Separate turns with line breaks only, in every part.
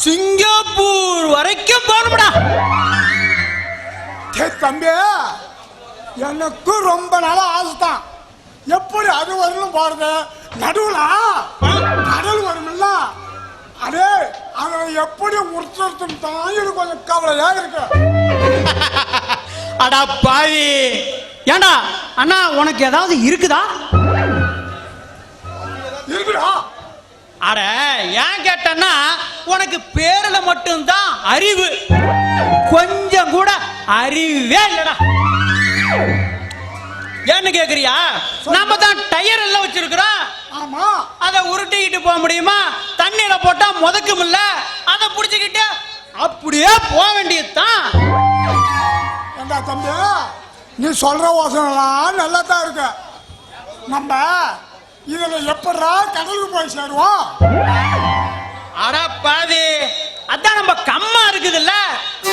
Singapore வரைக்கும் போகணும்டா.
தம்பி, எனக்கு ரொம்ப நாளா ஆசைதான். எப்படி அது வரலும் போறது? நடுவுல கடல் வரும்ல, அதே அதை எப்படி உறுத்துறது தான் எனக்கு கொஞ்சம் கவலையா இருக்கு.
அடா பாவி, ஏண்டா அண்ணா உனக்கு ஏதாவது இருக்குதா?
இருக்குடா.
அட ஏன் கேட்டன்னா, உனக்கு பேர்ல மட்டும்தான் அறிவு, கொஞ்சம் கூட அறிவே இல்லடா. ஏன்னு கேக்குறியா? நாம தான் டயர் எல்லாம் வச்சிருக்கிறோம்.
ஆமா,
அதை உருட்டிக்கிட்டு போக முடியுமா? தண்ணியில போட்டா முதக்கும் இல்ல, அதை புடிச்சுக்கிட்டு அப்படியே போக வேண்டியதுதான்.
ஏண்டா தம்பி, நீ சொல்ற யோசனைலாம் நல்லா தான் இருக்கு. நம்ம இதுல எப்படா கடலுக்கு போய் சேருவோம்?
அட பாதி, அதான் நம்ம கம்மா இருக்குதுல்ல,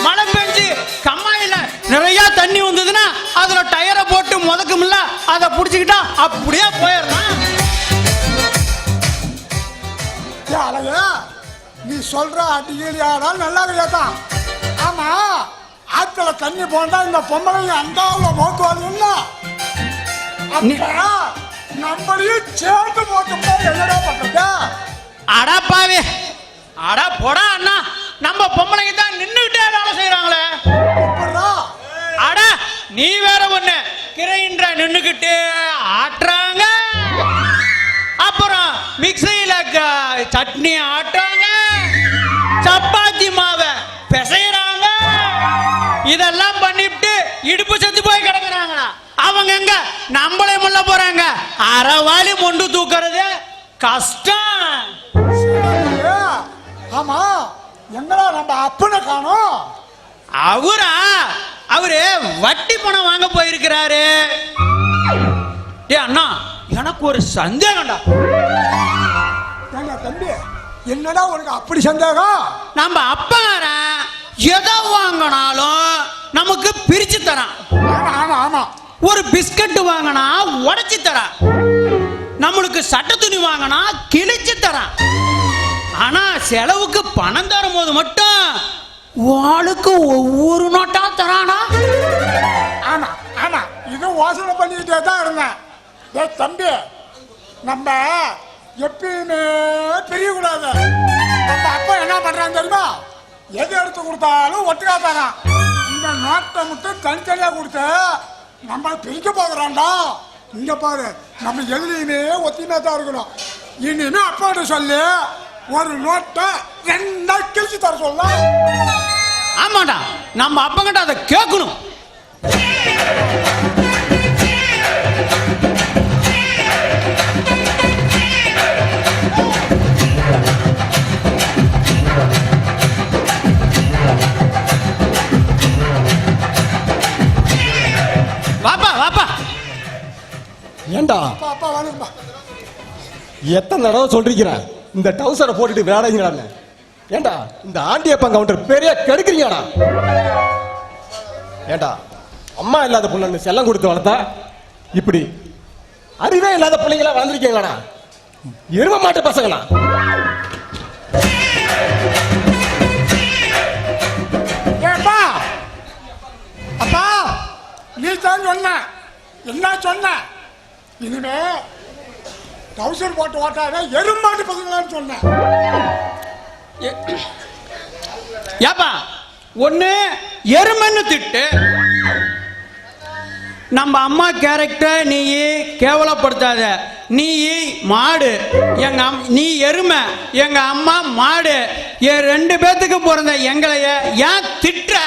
மழை பெஞ்சு கம்மாயில நிறைய தண்ணி வந்ததுன்னா அதுல டயரை போட்டு முதக்கும்ல, அதை புடிச்சுக்கிட்டா அப்படியே போயிடலாம்.
அழகு, நீ சொல்ற அடிக்கடி நல்லா கிடையாதான். ஆமா, ஆத்துல தண்ணி போண்டா இந்த பொம்பளை அந்த மோத்து வருதுல்ல, நம்மளையும் சேர்த்து போட்டு என்னடா பண்றது?
அடா பாவி, அடா போடா அண்ணா, நம்ம பொம்பளைங்க தான் நின்னுகிட்டே வேலை செய்யறாங்களே. அட நீ வேற ஒண்ணு, கிரைன்ற நின்னுகிட்டு ஆட்டுறாங்க, அப்புறம் மிக்சியில சட்னி ஆட்டுறாங்க, சப்பாத்தி மாவை பிசைறாங்க, இதெல்லாம் பண்ணிட்டு இடுப்பு செத்து போய் கிடக்குறாங்களா? அவங்க எங்க நம்மளே முள்ள போறாங்க. அறவாளி மொண்டு தூக்குறது கஷ்டம்.
ஆமா, எங்கடா நம்ம அப்பனை காணோம்?
அவரு வட்டி பணம் வாங்க போயிருக்கிறாரு. அண்ணா எனக்கு ஒரு சந்தேகம்டா.
தம்பி, என்னடா உனக்கு அப்படி சந்தேகம்?
நம்ம அப்பகாரன் எதை வாங்கினாலும் நமக்கு பிரிச்சு தரான்.
ஆமா ஆமா,
ஒரு பிஸ்கட் வாங்கினா உடைச்சு தரான், நம்மளுக்கு சட்ட துணி வாங்கினா கிழிச்சு தரான். ஆனா செலவுக்கு பணம் தரும் போது மட்டும் வாளுக்கு ஒவ்வொரு நோட்டா தரானா?
ஆமா ஆமா, இது யோசனை பண்ணிக்கிட்டே தான் இருந்தேன். தம்பி, நம்ம எப்பயுமே பிரியக்கூடாது. நம்ம அப்பா என்ன பண்றான்னு தெரியுமா? எது எடுத்து கொடுத்தாலும் ஒட்டுக்கா தரான். இந்த நோட்டை மட்டும் தனித்தனியா கொடுத்து நம்மளை பிரிக்க போகிறான்டா. இங்க பாரு, நம்ம எதுலையுமே ஒத்தினா தான் இருக்கணும். இனிமே அப்பாட்ட சொல்லி ஒரு நோட்டை 2 கிழிச்சு தர சொல்ல.
ஆமாடா, நம்ம அப்பங்கிட்ட அதை கேட்கணும். வாப்பா வாப்பா.
ஏண்டா
அப்பா வாங்கப்பா.
எத்தனை தடவை சொல்றீங்க இந்த டவுசரை போட்டுட்டு விளையாடுங்களான்னு? ஏண்டா இந்த ஆண்டியப்பன் கவுண்டர் பெரிய கெடுக்கிறீங்கடா. ஏண்டா அம்மா இல்லாத பொண்ணு செல்லம் கொடுத்து வளர்த்தா இப்படி அறிவே இல்லாத பிள்ளைங்களா வளர்ந்துருக்கீங்களாடா. எரும மாட்டு பசங்களா.
ஏப்பா அப்பா, நீ தான் சொன்ன, என்ன சொன்ன? இனிமே டவுசர் போட்டு ஓட்டாத எருமாட்டு பசங்களான்னு சொன்னேன்.
ஏப்பா, ஒண்ணு எருமன்னு திட்டு, நம்ம அம்மா கேரக்டர் நீ கேவலப்படுத்தாத. நீ மாடு, நீ எருமை, எங்க அம்மா மாடு. 2 பேத்துக்கு பிறந்த எங்களைய ஏன் திட்டுற?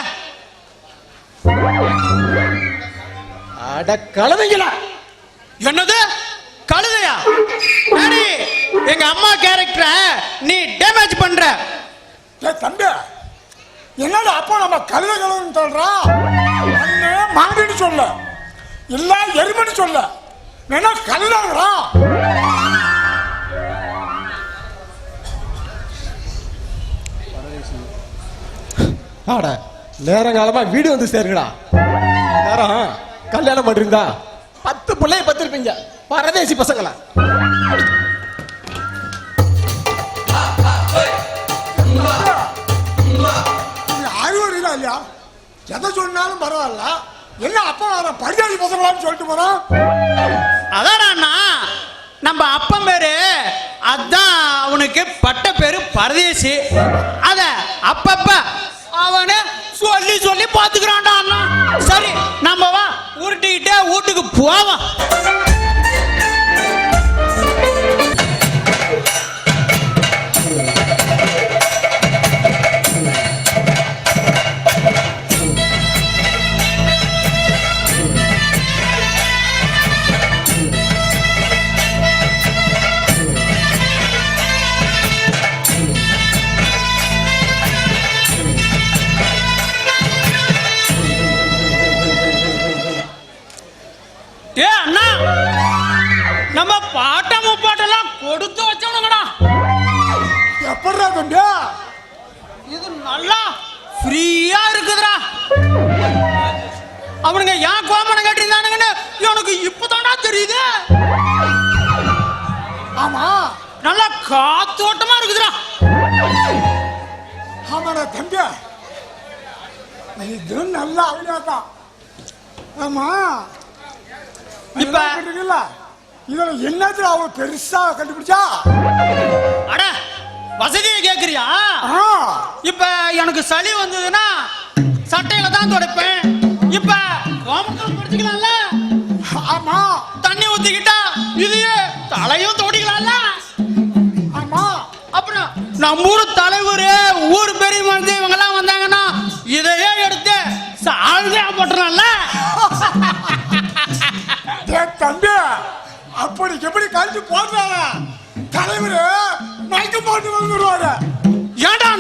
அட கழுதைங்களா.
என்னது கழுதையா? எங்க அம்மா கேரக்டரை நீ டேமேஜ் பண்ற.
தம்பி, என்னடா அப்பா நம்ம கழுதை கழுதுன்னு சொல்றா? மாடுன்னு சொல்ல, இல்ல எருமன்னு சொல்ல, வேணா கழுதாங்களா?
ஆட நேரங்காலமா வீடு வந்து சேருங்கடா. நேரம் கல்யாணம் பண்றீங்களா? 10 பிள்ளைய பத்திருப்பீங்க பரதேசி பசங்களா.
பண்ணாலும் பரவாயில்ல, என்ன அப்பா வர பரிதாடி பசங்களான்னு சொல்லிட்டு போறான்.
அதானா நம்ம அப்பன் பேரு, அதான் அவனுக்கு பட்ட பேரு பரதேசி. அத அப்பப்ப அவனு சொல்லி சொல்லி பாத்துக்கிறான்டா அண்ணா. சரி நம்ம வா உருட்டிக்கிட்டே வீட்டுக்கு போவோம். ஏ அண்ணா, நம்ம பாட்ட முப்பாட்டெல்லாம் கொடுத்து வச்சவனுங்கடா.
எப்படா தம்பி?
இது நல்லா ஃப்ரீயா இருக்குதுடா. அவனுங்க ஏன் கோமணம் கட்டிருந்தானுங்கன்னு எனக்கு இப்பதான்டா தெரியுது.
ஆமா,
நல்லா காத்தோட்டமா இருக்குதுடா.
ஆமாடா தம்பி, இது நல்ல அவினாதான். ஆமா,
இப்ப
இதுல என்னத்துல அவ பெருசா கண்டுபிடிச்சா?
அட வசதியை கேக்குறியா? இப்ப எனக்கு சளி வந்ததுன்னா சட்டையில தான் துடைப்பேன். இப்ப கோமணத்துல துடைச்சிக்கலாம்ல.
ஆமா,
தண்ணி ஊத்திக்கிட்டா இதையே தலையும் தோடிக்கலாம்ல.
ஆமா,
அப்புறம் நம்ம ஊர் தலைவர், ஊர் பெரிய மனுஷன் இவங்க எல்லாம் வந்தாங்கன்னா இதையே எடுத்து சால்வையா போட்டுறான்ல.
தம்பி, அப்படி எப்படி கழிச்சு போடுறாங்க தலைவர் மயக்க போட்டு வந்துடுவாரு.
ஏன்டா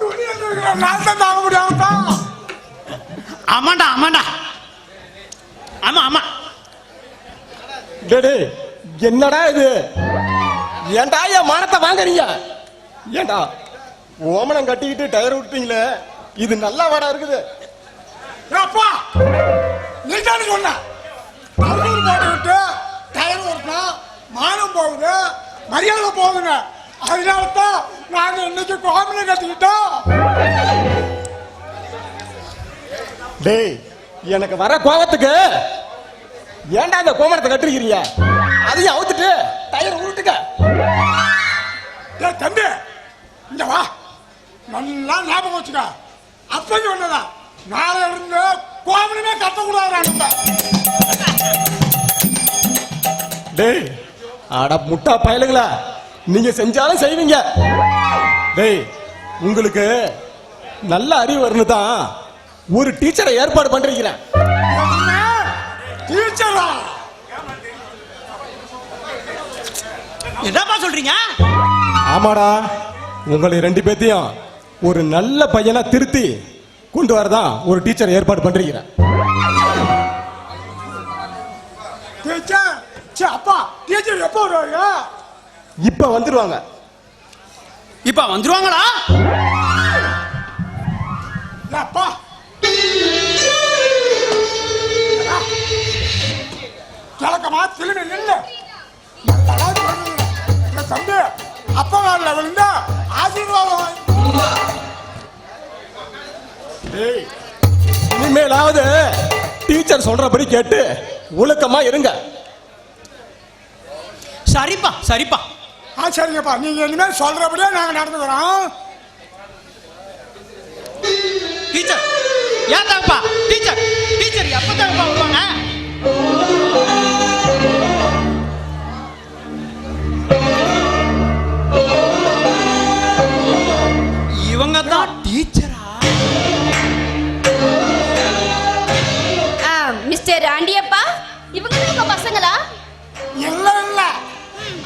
துணி நான் தான் தாங்க முடியாம.
ஆமாண்டா ஆமாண்டா, ஆமா ஆமா.
டேய், என்னடா இது? ஏன்டா என் மானத்தை வாங்குறீங்க? ஏன்டா ஓமனம் கட்டிக்கிட்டு டயர் விட்டீங்களே, இது நல்லா வாடா இருக்குது.
அப்பா, நீ தானே சொன்ன டயர் போட்டுக்கிட்டு டயர் ஓட்டினா மானம் போகுது, மரியாதை போகுதுங்க. அதனாலதான் நாங்க இன்னைக்கு கோமணம் கட்டிக்கிட்டோம்.
டேய், எனக்கு வர கோபத்துக்கு ஏன்டா அந்த கோமணத்தை கட்டிருக்கிறீங்க? அதையும் அவுத்துட்டு டயர் உருட்டுங்க.
தம்பி, இங்க வா, நல்லா ஞாபகம் வச்சுக்க. அப்ப சொன்னதா நாளை இருந்து கோமணமே கட்டக்கூடாது.
டேய், அட முட்டா பயலுங்களா, நீங்க செஞ்சாலும் செய்வீங்க. டேய், உங்களுக்கு நல்ல அறிவு வரணும் தான் ஒரு டீச்சரை ஏற்பாடு பண்றீங்க.
டீச்சரா?
என்னப்பா சொல்றீங்க?
ஆமாடா, உங்களை ரெண்டு பேத்தையும் ஒரு நல்ல பையனா திருத்தி கொண்டு வரதான் ஒரு டீச்சர் ஏற்பாடு பண்றீங்க.
அப்பா, டீச்சர் எப்போ வருவாங்க?
இப்ப வந்துருவாங்க.
இப்ப வந்துருவாங்களா?
அப்பா, கிழக்கமா திரும்பி நில்லு. தம்பி, அப்பா வரல விழுந்தா ஆசீர்வாதம்.
டேய், இனிமேலாவது டீச்சர் சொல்றபடி கேட்டு ஒழுக்கமா இருங்க.
சரிப்பா சரிப்பா.
சரிங்கப்பா, நீங்க இனிமேல் சொல்றபடியே நாங்க நடந்துக்கிறோம்.
டீச்சர் ஏன் தாங்கப்பா? டீச்சர் டீச்சர் எப்ப தாங்கப்பா வருவாங்க? இவங்க தான் டீச்சரா?
மிஸ்டர் ஆண்டியப்பா, இவங்க தான் உங்க பசங்களா?
இல்ல இல்ல,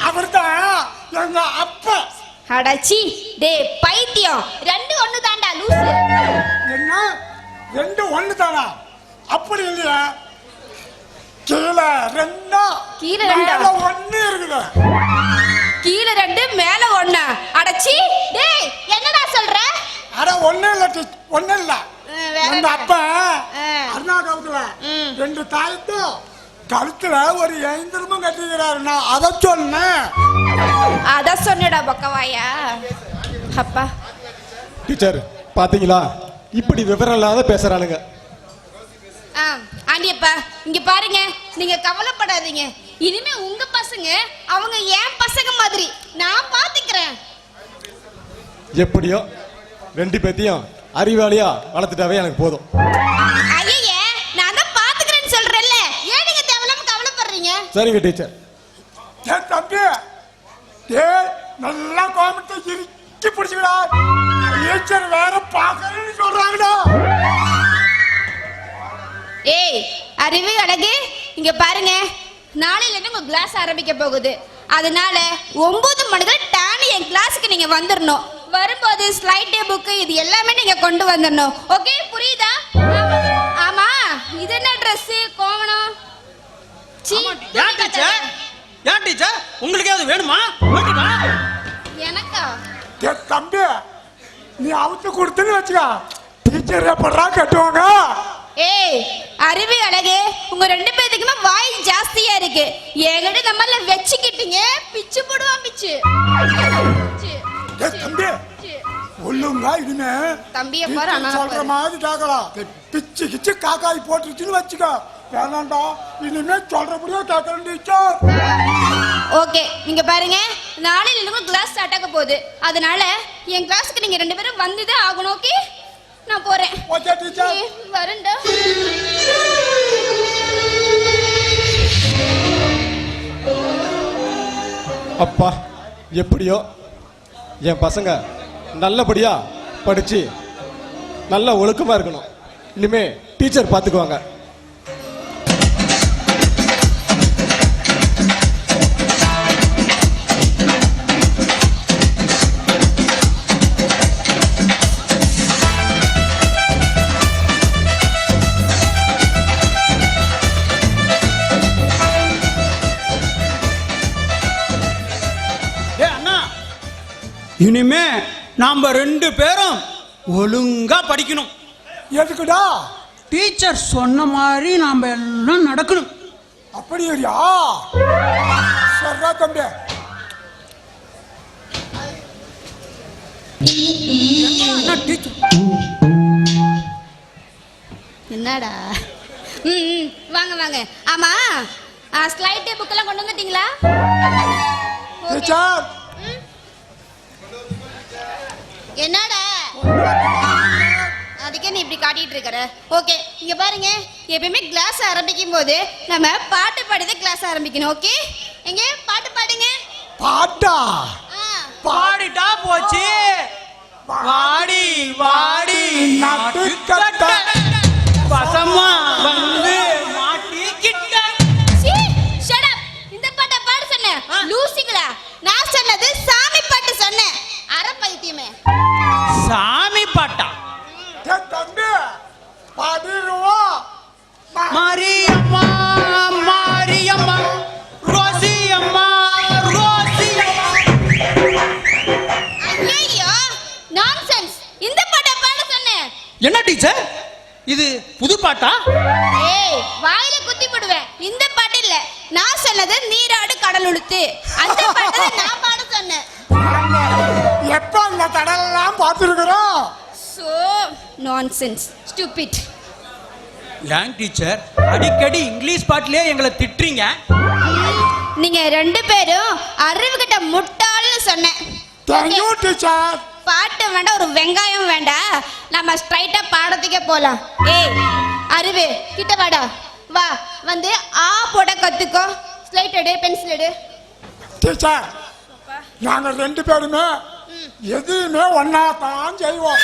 அவர்தான் எங்க அப்பா.
அடச்சி, டே பைத்தியம், ரெண்டு ஒண்ணு தாண்டா லூசு.
என்ன ரெண்டு ஒண்ணு தானா? அப்படி இல்லையா, கீழே ரெண்டா
கீழே ரெண்டா?
மேல ஒண்ணு இருக்குது.
கீழே ரெண்டு மேல ஒண்ணு? அடச்சி, டேய் என்னடா சொல்ற?
அட ஒண்ணு இல்ல, ஒண்ணு இல்ல.
வேற
எங்க அப்பா
ஆ.
அருணாகவத்துல ரெண்டு தாயத்தும் கழுத்துல ஒரு ஐந்திரமும் கட்டிக்கிறாரு. நான் அதை சொன்னேன்.
அத சொன்னடா பக்கவாயா. அப்பா
டீச்சர் பாத்தீங்களா இப்படி விவரம் இல்லாத பேசுறானுங்க.
ஆண்டியப்பா இங்க பாருங்க, நீங்க கவலைப்படாதீங்க. இனிமே உங்க பசங்க அவங்க என் பசங்க மாதிரி நான் பாத்துக்கிறேன்.
எப்படியோ 2 பேத்தையும் அறிவாளியா வளர்த்துட்டாவே எனக்கு போதும்.
ஐயே, நான் தான் பாத்துக்கிறேன்னு சொல்றேன்ல, ஏன் நீங்க தேவையில்லாம கவலைப்படுறீங்க?
சரிங்க டீச்சர்.
தம்பி நல்லா கோமத்தை இறுக்கி பிடிச்சுக்கடா. டீச்சர் வேற பாக்கணும்னு சொல்றாங்கடா.
ஏய் அறிவு அழகு, இங்க பாருங்க, நாளையில இருந்து உங்க கிளாஸ் ஆரம்பிக்க போகுது. அதனால 9 மணிக்கு டானி என் கிளாஸுக்கு நீங்க வந்துடணும். வரும்போது ஸ்லைட் புக் இது எல்லாமே நீங்க கொண்டு வந்துடணும். ஓகே, புரியுதா? ஆமா, இது என்ன ட்ரெஸ் கோவணம்?
ஏன் டீச்சர் உங்களுக்கு ஏதாவது வேணுமா?
எனக்கா?
தம்பி நீ அவுத்து கொடுத்துன்னு வச்சுக்க, டீச்சர் எப்படா கட்டுவாங்க?
ஏய் அறிவு அழகு, உங்க 2 பேத்துக்குமே வாய் ஜாஸ்தியா இருக்கு. என்கிட்ட நம்மள வச்சுக்கிட்டீங்க பிச்சு போடுவான் பிச்சு.
தம்பி ஒழுங்கா இனிமே
தம்பிய பாரு, அண்ணா
சொல்ற மாதிரி கேட்கலாம். பிச்சு கிச்சு காக்காய் போட்டுச்சுன்னு வச்சுக்க, வேணாண்டா இனிமே சொல்றபடியா கேட்கறேன் டீச்சர்.
ஓகே, நீங்க பாருங்க, நாளையில இருந்து கிளாஸ் ஸ்டார்ட் ஆக போகுது. அதனால என் கிளாஸ்க்கு நீங்க 2 பேரும் வந்துதான் ஆகணும். ஓகே, நான் போறேன்.
Okay teacher.
வரேன்டா.
அப்பா எப்படியோ என் பசங்க நல்லபடியா படிச்சு நல்ல ஒழுக்கமா இருக்கணும். இனிமே டீச்சர் பார்த்துக்குவாங்க.
இனிமே நாம 2 பேரும் ஒழுங்கா படிக்கணும்.
எதுக்குடா?
டீச்சர் சொன்ன மாதிரி நாம எல்லாம் நடக்கணும்.
அப்படியா? சரிடா தம்பி.
என்னடா? வாங்க வாங்க. ஆமா, ஸ்லைட் புக் எல்லாம் கொண்டு வந்துட்டீங்களா?
டீச்சர்
என்னடா அதுக்கே நீ இப்படி காட்டிட்டு இருக்கற? ஓகே, இங்க பாருங்க, எப்பயுமே கிளாஸ் ஆரம்பிக்கும் போது நம்ம பாட்டு பாடித கிளாஸ் ஆரம்பிக்கணும். ஓகே, எங்க பாட்டு பாடுங்க.
பாட்டா?
பாடிட்டா போச்சு. வாடி வாடி
நட்டுக்கட்ட
பசமா வந்து மாட்டிக்கிட்ட.
Shut up. இந்த பாட்ட பாட சொன்னேன் லூசிங்களா? நான் சொன்னது சாமி பாட்டு சொன்னேன். அரை பைத்தியமே.
சாமி பாட்டா?
தம்பி பாடிடுவா.
மாரியம்மா மாரியம்மா ரோசியம்மா ரோசியம்மா.
ஐயோ நான்சென்ஸ். இந்த பாட்ட பாட சொன்னேன்.
என்ன டீச்சர் இது புது பாட்டா?
ஏய் வாயில குத்தி போடுவேன். இந்த பாட்டு இல்ல, நான் சொன்னது நீராடு கடலுளுத்து. அந்த பாட்டு நான் பாட சொன்னேன்.
எப்ப அந்த கடலெல்லாம் பார்த்துருக்கிறோம்?
So nonsense stupid.
ஏன் டீச்சர் அடிக்கடி இங்கிலீஷ் பாட்டிலே எங்களை திட்டுறீங்க?
நீங்க 2 பேரும் அறிவுகிட்ட முட்டாள்னு சொன்னேன்.
Thank you teacher.
பாட்டு வேண்டாம், ஒரு வெங்காயம் வேண்டாம். நம்ம ஸ்ட்ரைட்டா பாடத்துக்கே போலாம். ஏய் அறிவு கிட்ட வாடா. வா, வந்து ஆ போட கத்துக்கோ. ஸ்லைட் எடு, பென்சில் எடு.
டீச்சர் நாங்க 2 பேருமே எதையுமே ஒன்னா தான் செய்வோம்.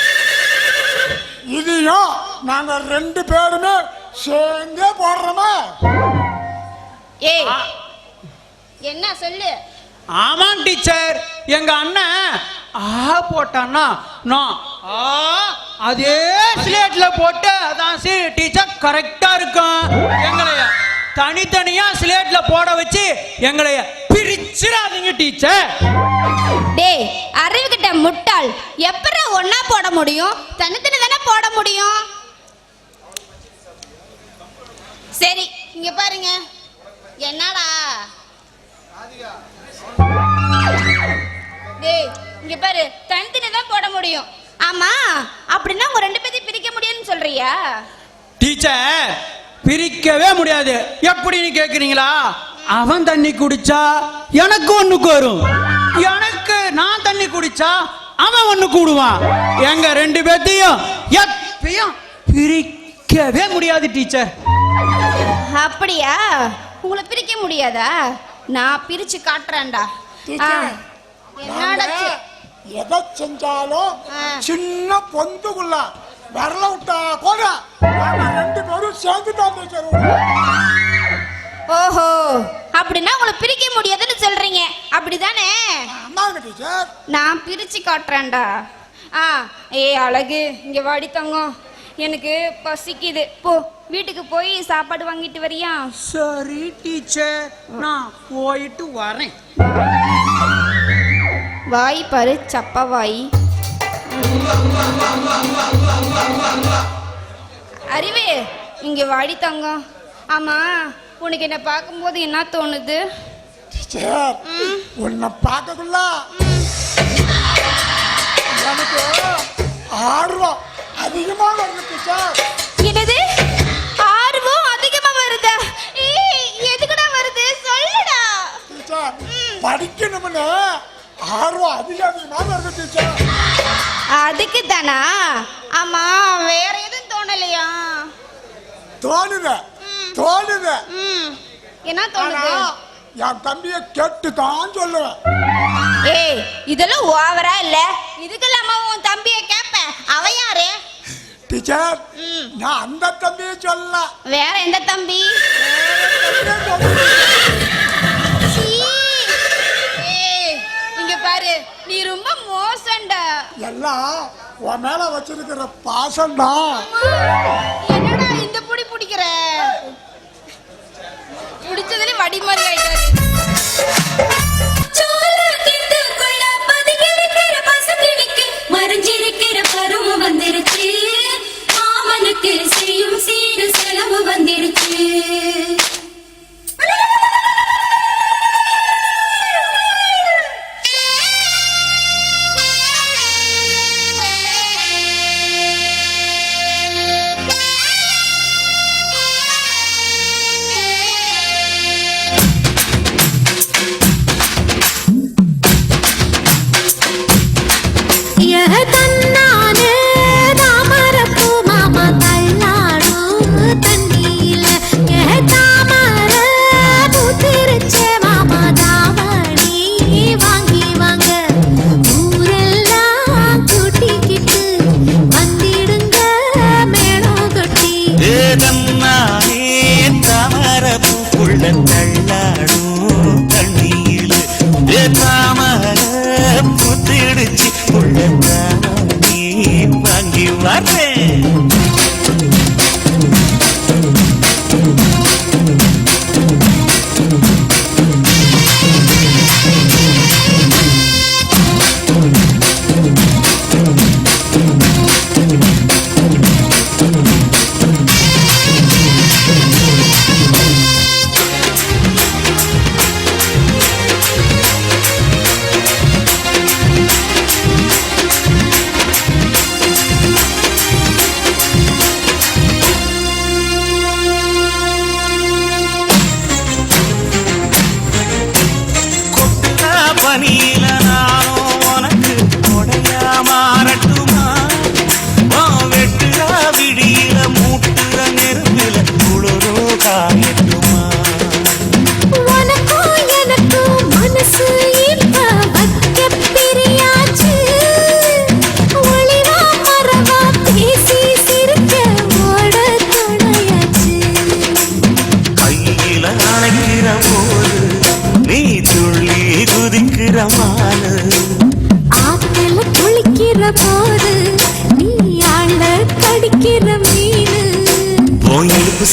இதையும் நாங்க 2 பேருமே சேர்ந்தே போடுறோமா?
ஏய் என்ன சொல்லு?
ஆமாம் டீச்சர், எங்க அண்ணன் ஆ போட்டான்னா நான் ஆ அதே ஸ்லேட்ல போட்டு அதான் டீச்சர் கரெக்டா இருக்கும். எங்களைய தனித்தனியா ஸ்லேட்ல போட வச்சு எங்களைய பிரிச்சிடாதீங்க டீச்சர்.
டேய் அறிவுகிட்ட முட்டாள், எப்பற ஒண்ணா போட முடியும்? தனித்தனி தானே போட முடியும். சரி இங்க பாருங்க. என்னடா டேய் இங்க பாரு, தனித்தனி தான் போட முடியும். ஆமா அப்படின்னா உங்க ரெண்டு பேத்தையும் பிரிக்க முடியும்னு சொல்றியா?
டீச்சர், பிரிக்கவே முடியாது. எப்படின்னு கேக்குறீங்களா? அவன் தண்ணி குடிச்சா எனக்கு ஒண்ணுக்கு வரும், எனக்கு நான் தண்ணி குடிச்சா அவன் ஒண்ணு கூடுவான். எங்க ரெண்டு பேத்தையும் எப்பயும் பிரிக்கவே முடியாது டீச்சர்.
அப்படியா? உங்களை பிரிக்க முடியாதா? நான் பிரிச்சு காட்டுறேன்டா.
டீச்சர்,
என்னடா
நாங்க எதை செஞ்சாலும் சின்ன பொந்துக்குள்ள விரல விட்டா கூட நாங்க ரெண்டு பேரும் சேர்ந்து தான் டீச்சர்.
ஓஹோ, அப்படின்னா உங்களை பிரிக்க முடியாதுன்னு சொல்றீங்க, அப்படிதானே?
ஆமாங்க டீச்சர்.
நான் பிரிச்சு காட்டுறேன்டா. ஏய் அழகு, இங்க வாடி தங்கம், எனக்கு பசிக்குது. போ, வீட்டுக்கு போய் சாப்பாடு வாங்கிட்டு வரியா?
சரி டீச்சர், நான் போயிட்டு வரேன்.
வாய் பாரு, சப்பா வாய். அறிவு, இங்க வாடி தங்கம். ஆமா, உனக்கு என்ன பார்க்கும்போது என்ன தோணுது?
டீச்சர், உன்னை பார்க்கக்குள்ள எனக்கு ஆர்வம் அதிகமா வருது டீச்சர்.
என்னது? ஆர்வம் அதிகமா வருதா? எதுக்குடா வருது சொல்லுடா.
டீச்சர், படிக்கணும்னு ஆர்வம் அதிகமா வருது டீச்சர்.
அதுக்கு தானா? ஆமா, வேற எதுவும் தோணலையா?
தோணுது தோணுது.
என்ன தோணுது?
என் தம்பியை கேட்டு தான் சொல்லுவேன்.
ஏய், இதெல்லாம் ஓவரா இல்ல? இதுக்கெல்லாம் உன் தம்பியை கேட்பேன். அவன் யாரு?
டீச்சர், நான் அந்த தம்பியை சொல்ல.
வேற எந்த தம்பி? சீ. ஏய், இங்க பாரு, நீ ரொம்ப மோசம்டா.
எல்லாம் உன் மேல வச்சிருக்கிற பாசம் தான்.
என்னடா இந்த புடி பிடிக்கிற? பிடிச்சதுல வடி மாதிரி ஆயிட்டாரு.
மறைஞ்சிருக்கிற பருவம் வந்துருச்சு, மாமனுக்கு செய்யும் சீரு செலவு வந்துருச்சு.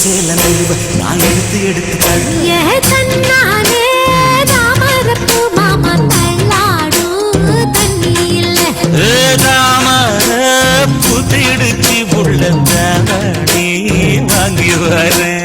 சேல நழுவ நான் எடுத்து எடுத்து
ஏ தன்னானே தாமரப்பு மாமா தள்ளாடும் தண்ணி இல்ல
தாமர புத்திடுச்சி உள்ள தானே வாங்கி வரேன்.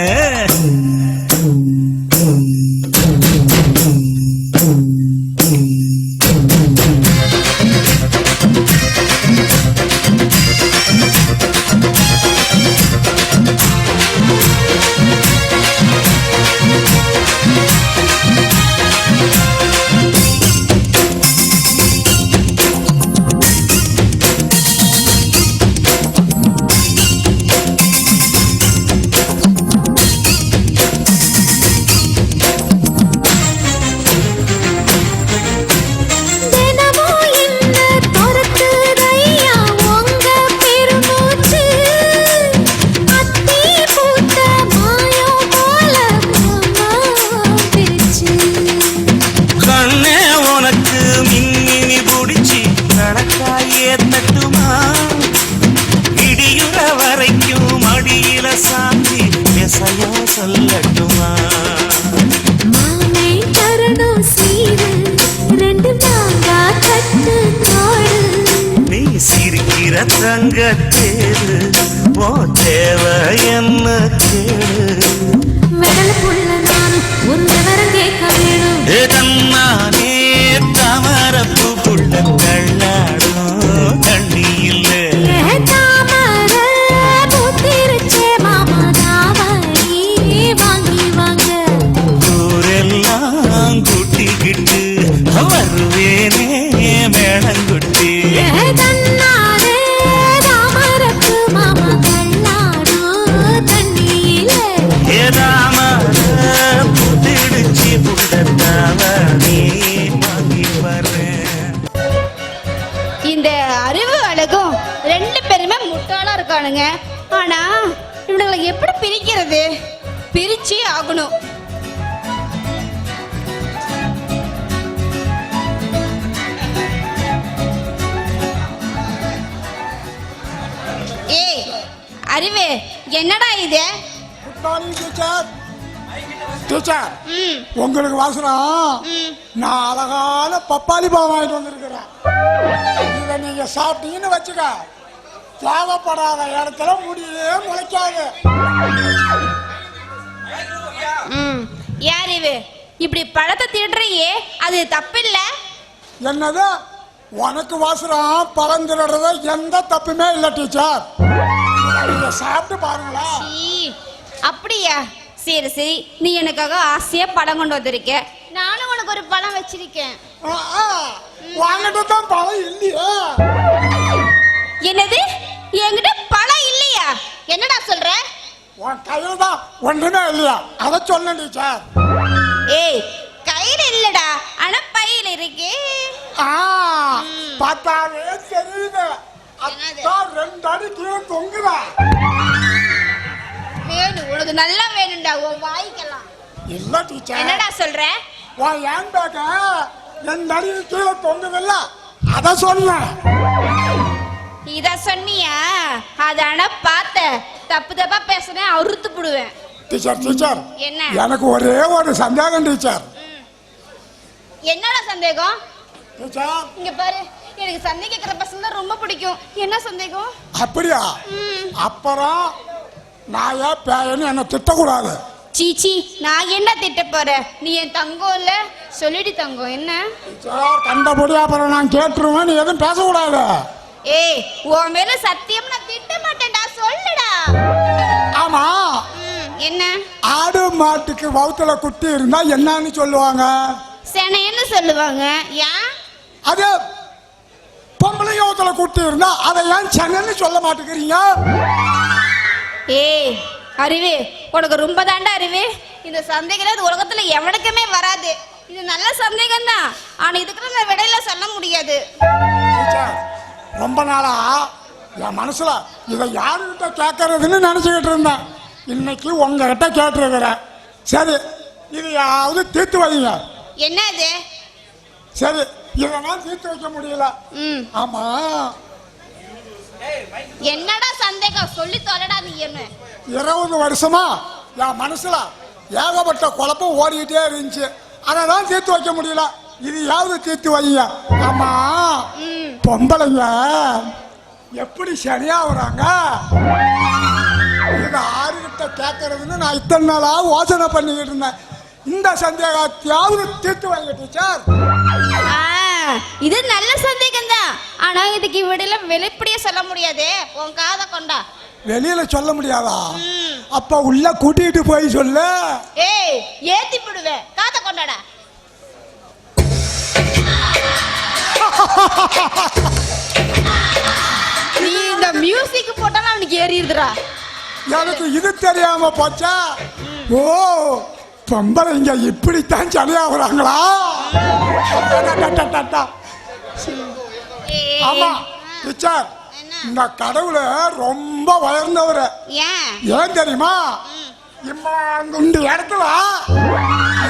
தங்கத்தேரு ஓ தேவை என்ன கேளு
மெடல் புள்ள நானும் ஒரு விவரம் கேட்க வேணும்.
தன்னானே தாமரப்பு புள்ள தள்ளாடும் தண்ணி இல்லை
தாமரை பூத்திருச்சே மாமா தாவணி வாங்கி வாங்க.
ஊரெல்லாம் கூட்டிக்கிட்டு வருவேனே மேளங்குட்டி
தன்னாரே தாமரப்பு மாமா தள்ளாடும் தண்ணியில.
ஏதாமர புதிடுச்சி புள்ளத்தாவணி வாங்கி வரேன்.
இந்த அறிவு அழகும் ரெண்டு பேருமே முட்டாளா இருக்கானுங்க. ஆனா இவனுங்களை எப்படி பிரிக்கிறது? பிரிச்சே ஆகணும். ஏய் அறிவு, என்னடா இது?
Good morning teacher. டீச்சர்,
ம்
உங்களுக்கு வாசனம்
ம்
நான் அழகான பப்பாளி பழம் வாங்கிட்டு வந்திருக்கிறேன். இதை நீங்க சாப்பிட்டீங்கன்னு வச்சுக்க, தேவைப்படாத இடத்துல முடியே முளைக்காது.
ம் யார் இவ? இப்படி பழத்தை திருடுறியே, அது தப்பில்ல?
என்னது, உனக்கு வாசனம் பழம் திருடுறது எந்த தப்புமே இல்லை டீச்சர். இதை நீங்க சாப்பிட்டு பாருங்களேன்.
சீ, அப்படியா? சரி சரி, நீ எனக்காக ஆசையா பழம் கொண்டு வந்திருக்க, நானும் உனக்கு ஒரு பழம் வச்சிருக்கேன்.
வாங்கிட்டு தான் பழம் இல்லையே.
என்னது, என்கிட்ட பழம் இல்லையா? என்னடா சொல்ற?
உன் கையில தான் ஒன்றுமே இல்லையா, அதை சொல்ல டீச்சர்.
ஏய், கையில இல்லடா, ஆனா பையில இருக்கே.
பார்த்தாலே தெரியுது.
என்னது?
அதான் 2 அடி கீழே தொங்குதா.
வேணும், உனக்கு நல்லா வேணும்டா, உன் வாய்க்கலாம்.
இல்ல டீச்சர்.
என்னடா சொல்ற?
உன் ஏன் பேக்க 2 அடி கீழே தொங்குதில்ல, அதை சொன்ன.
இத சொன்னியா? அதான பார்த்த, தப்பு தப்பா பேசுனேன், அறுத்து புடுவேன்.
டீச்சர் டீச்சர்,
என்ன?
எனக்கு ஒரே ஒரு சந்தேகம் டீச்சர்.
என்னடா சந்தேகம்?
டீச்சர்,
இங்க பாரு, எனக்கு சந்தேகம் கேட்கிற பசங்க தான் ரொம்ப பிடிக்கும். என்ன சந்தேகம்?
அப்படியா? அப்புறம் நான் ஏன் பேயன்னு என்ன திட்டக்கூடாது.
சீச்சி, நான் என்ன திட்ட போறேன்? நீ என் தங்கம் இல்ல, சொல்லிடி தங்கம். என்ன?
டீச்சர், கண்டபடி அப்புறம் நான் கேட்டுருவேன், நீ எதுவும் பேசக்கூடாது.
ஏய், உன் மேல சத்தியம் நான் திட்ட மாட்டேன்டா, சொல்லுடா.
ஆமா,
என்ன?
ஆடு மாட்டுக்கு வவுத்துல குட்டி இருந்தா என்னன்னு சொல்லுவாங்க?
செனைன்னு சொல்லுவாங்க. ஏன்?
அது பொம்பளை வவுத்துல குட்டி இருந்தா அதை ஏன் சென்னு சொல்ல மாட்டேங்கிறீங்க?
ஏய் அறிவு, உனக்கு ரொம்ப தாண்டா அறிவு. இந்த சந்தேகம் இந்த உலகத்துல எவனுக்குமே வராது. இது நல்ல சந்தேகம் தான், ஆனா இதுக்கு நான் விடையில சொல்ல முடியாது.
டீச்சர், ரொம்ப நாளா என் மனசுல இதை யாருகிட்ட கேட்கறதுன்னு நினைச்சுக்கிட்டு இருந்தேன். இன்னைக்கு உங்ககிட்ட கேட்டிருக்கிறேன். சரி, இது யாவது தீர்த்து வைங்க.
என்ன இது?
சரி, இதெல்லாம் தீர்த்து வைக்க முடியல. ஆமா,
என்னடா சந்தேகம்? சொல்லி தொலைடா நீ. என்ன?
20 வருஷமா என் மனசுல ஏகப்பட்ட குழப்பம் ஓடிக்கிட்டே இருந்துச்சு. அதை தான் தீர்த்து வைக்க முடியல. இது யாவது தீர்த்து வைங்க. ஆமா, பொம்பளைங்க எப்படி சரியாகிறாங்க, இதை ஆறுகிட்ட கேட்கறதுன்னு நான் இத்தனை நாளா யோசனை பண்ணிக்கிட்டு இருந்தேன். இந்த சந்தேகத்தையாவது தீர்த்து வைங்க டீச்சர்.
இது நல்ல சந்தேகம் தான், ஆனா இதுக்கு விடையில வெளிப்படையா சொல்ல முடியாது. உன் காதை கொண்டா.
வெளியில சொல்ல முடியாதா? அப்ப உள்ள கூட்டிட்டு போய் சொல்லு.
ஏய், ஏத்தி விடுவேன், காதை கொண்டாடா. நீ இந்த மியூசிக் போட்டாலும் அவனுக்கு ஏறிடுதுடா.
எனக்கு இது தெரியாம போச்சா? ஓ, பொம்பளைங்க இப்படித்தான் சரியாகிறாங்களா? ஆமா டீச்சர், இந்த கடவுளை ரொம்ப உயர்ந்தவர். ஏன் தெரியுமா? இந்த இடத்துல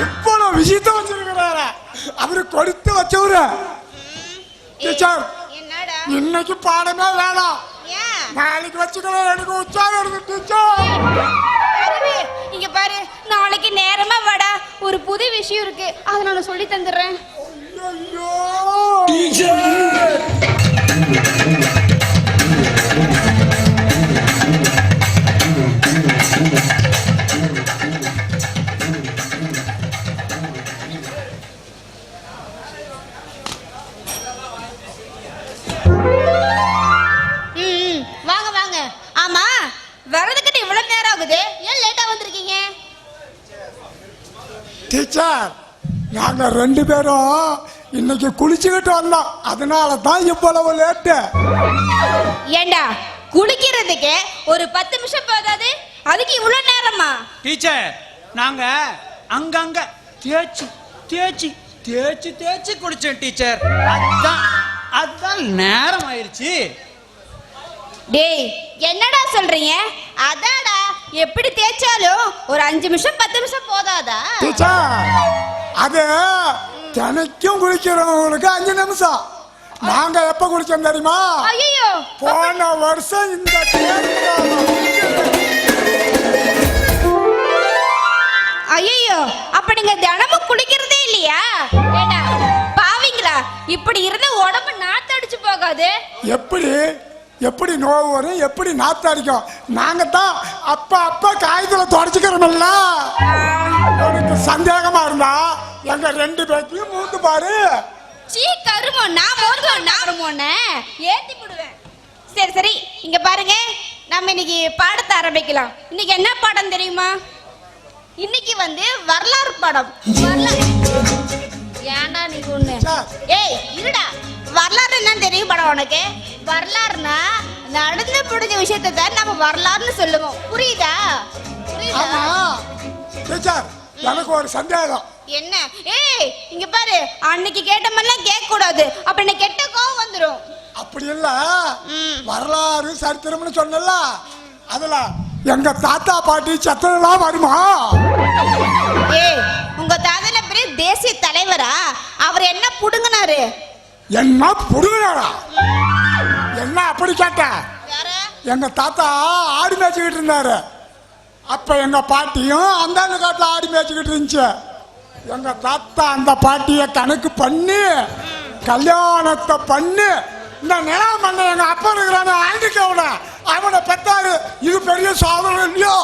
இவ்வளவு விஷயத்த வச்சிருக்கிறாரு. அவரு கொடுத்து வச்சவரு. டீச்சர், இன்னைக்கு பாடமே வேணாம், நாளைக்கு வச்சுக்கலாம். எனக்கு உற்சாகம் இருக்கு டீச்சர்.
இங்க பாரு, நாளைக்கு நேரமா வாடா, ஒரு புது விஷயம் இருக்கு, அதை நான் சொல்லி தந்துடுறேன்.
ஐயோ டீச்சர் நாங்க 2 பேரும் இன்னைக்கு குளிச்சுக்கிட்டு வந்தோம், அதனால தான் இவ்வளவு லேட்டு.
ஏண்டா குளிக்கிறதுக்கு ஒரு 10 நிமிஷம் போதாது, அதுக்கு இவ்வளவு நேரமா?
டீச்சர் நாங்க அங்கங்க தேய்ச்சி தேய்ச்சி தேய்ச்சி தேய்ச்சி குளிச்சேன் டீச்சர். அதான் நேரம் ஆயிருச்சு.
டேய் என்னடா சொல்றீங்க? அதாடா எப்படி தேய்ச்சாலும் ஒரு 5 நிமிஷம் 10 நிமிஷம் போதாதா?
டீச்சர் அது தினைக்கும் குளிக்கிறவங்களுக்கு 5 நிமிஷம். நாங்க எப்ப குளிச்சோம் தெரியுமா?
ஐயோ
போன வருஷம் இந்த
ஐயோ அப்ப நீங்க தினமும் குளிக்கிறதே இல்லையா? ஏண்டா பாவிங்களா, இப்படி இருந்தா உடம்பு நாத்தடிச்சு போகாது?
எப்படி நோவு வரும், எப்படி நாத்து அடிக்கும்? நாங்க தான் அப்ப காய்ச்சல தொடச்சுக்கிறோம்ல. எனக்கு சந்தேகமா இருந்தா எங்க 2 பேர்த்தையும் மூந்து பாரு.
சீ கருமோ, நான் மோதுவோன்னு ஏத்தி போடுவேன். சரி இங்க பாருங்க, நம்ம இன்னைக்கு பாடத்தை ஆரம்பிக்கலாம். இன்னைக்கு என்ன பாடம் தெரியுமா? இன்னைக்கு வரலாறு பாடம். ஏன்டா நீ ஒண்ணு? ஏய் இருடா, வரலாறு என்னன்னு தெரியும் படம் உனக்கு? வரலாறுனா நடந்து முடிஞ்ச விஷயத்தை தான் நம்ம வரலாறுன்னு சொல்லுவோம். புரியுதா?
ஆமா டீச்சர், எனக்கு ஒரு சந்தேகம்.
என்ன? ஏய் இங்க பாரு, அன்னைக்கு கேட்ட மாதிரிலாம் கேட்க கூடாது, அப்ப எனக்கு கெட்ட கோவம் வந்துரும்.
அப்படி இல்ல, வரலாறு சரித்திரம்னு சொன்னல, அதுல எங்க தாத்தா பாட்டி சத்தெல்லாம் வருமா?
ஏய் உங்க தாத்தா பெரிய தேசிய தலைவரா? அவர் என்ன புடுங்கினாரு?
என்ன புடுங்கினாரா? என்ன அப்படி கேட்ட? எங்க தாத்தா ஆடி மேய்ச்சிக்கிட்டு இருந்தாரு. அப்ப எங்க பாட்டியும் அந்த காட்டுல ஆடி மேய்ச்சிக்கிட்டு இருந்துச்சு. எங்க தாத்தா அந்த பாட்டிய கணக்கு பண்ணி கல்யாணத்தை பண்ணி இந்த நிலம் பண்ண எங்க அப்பா இருக்கிறான ஆண்டிக்கோட அவனை பெற்றாரு. இது பெரிய சாதனை இல்லையோ?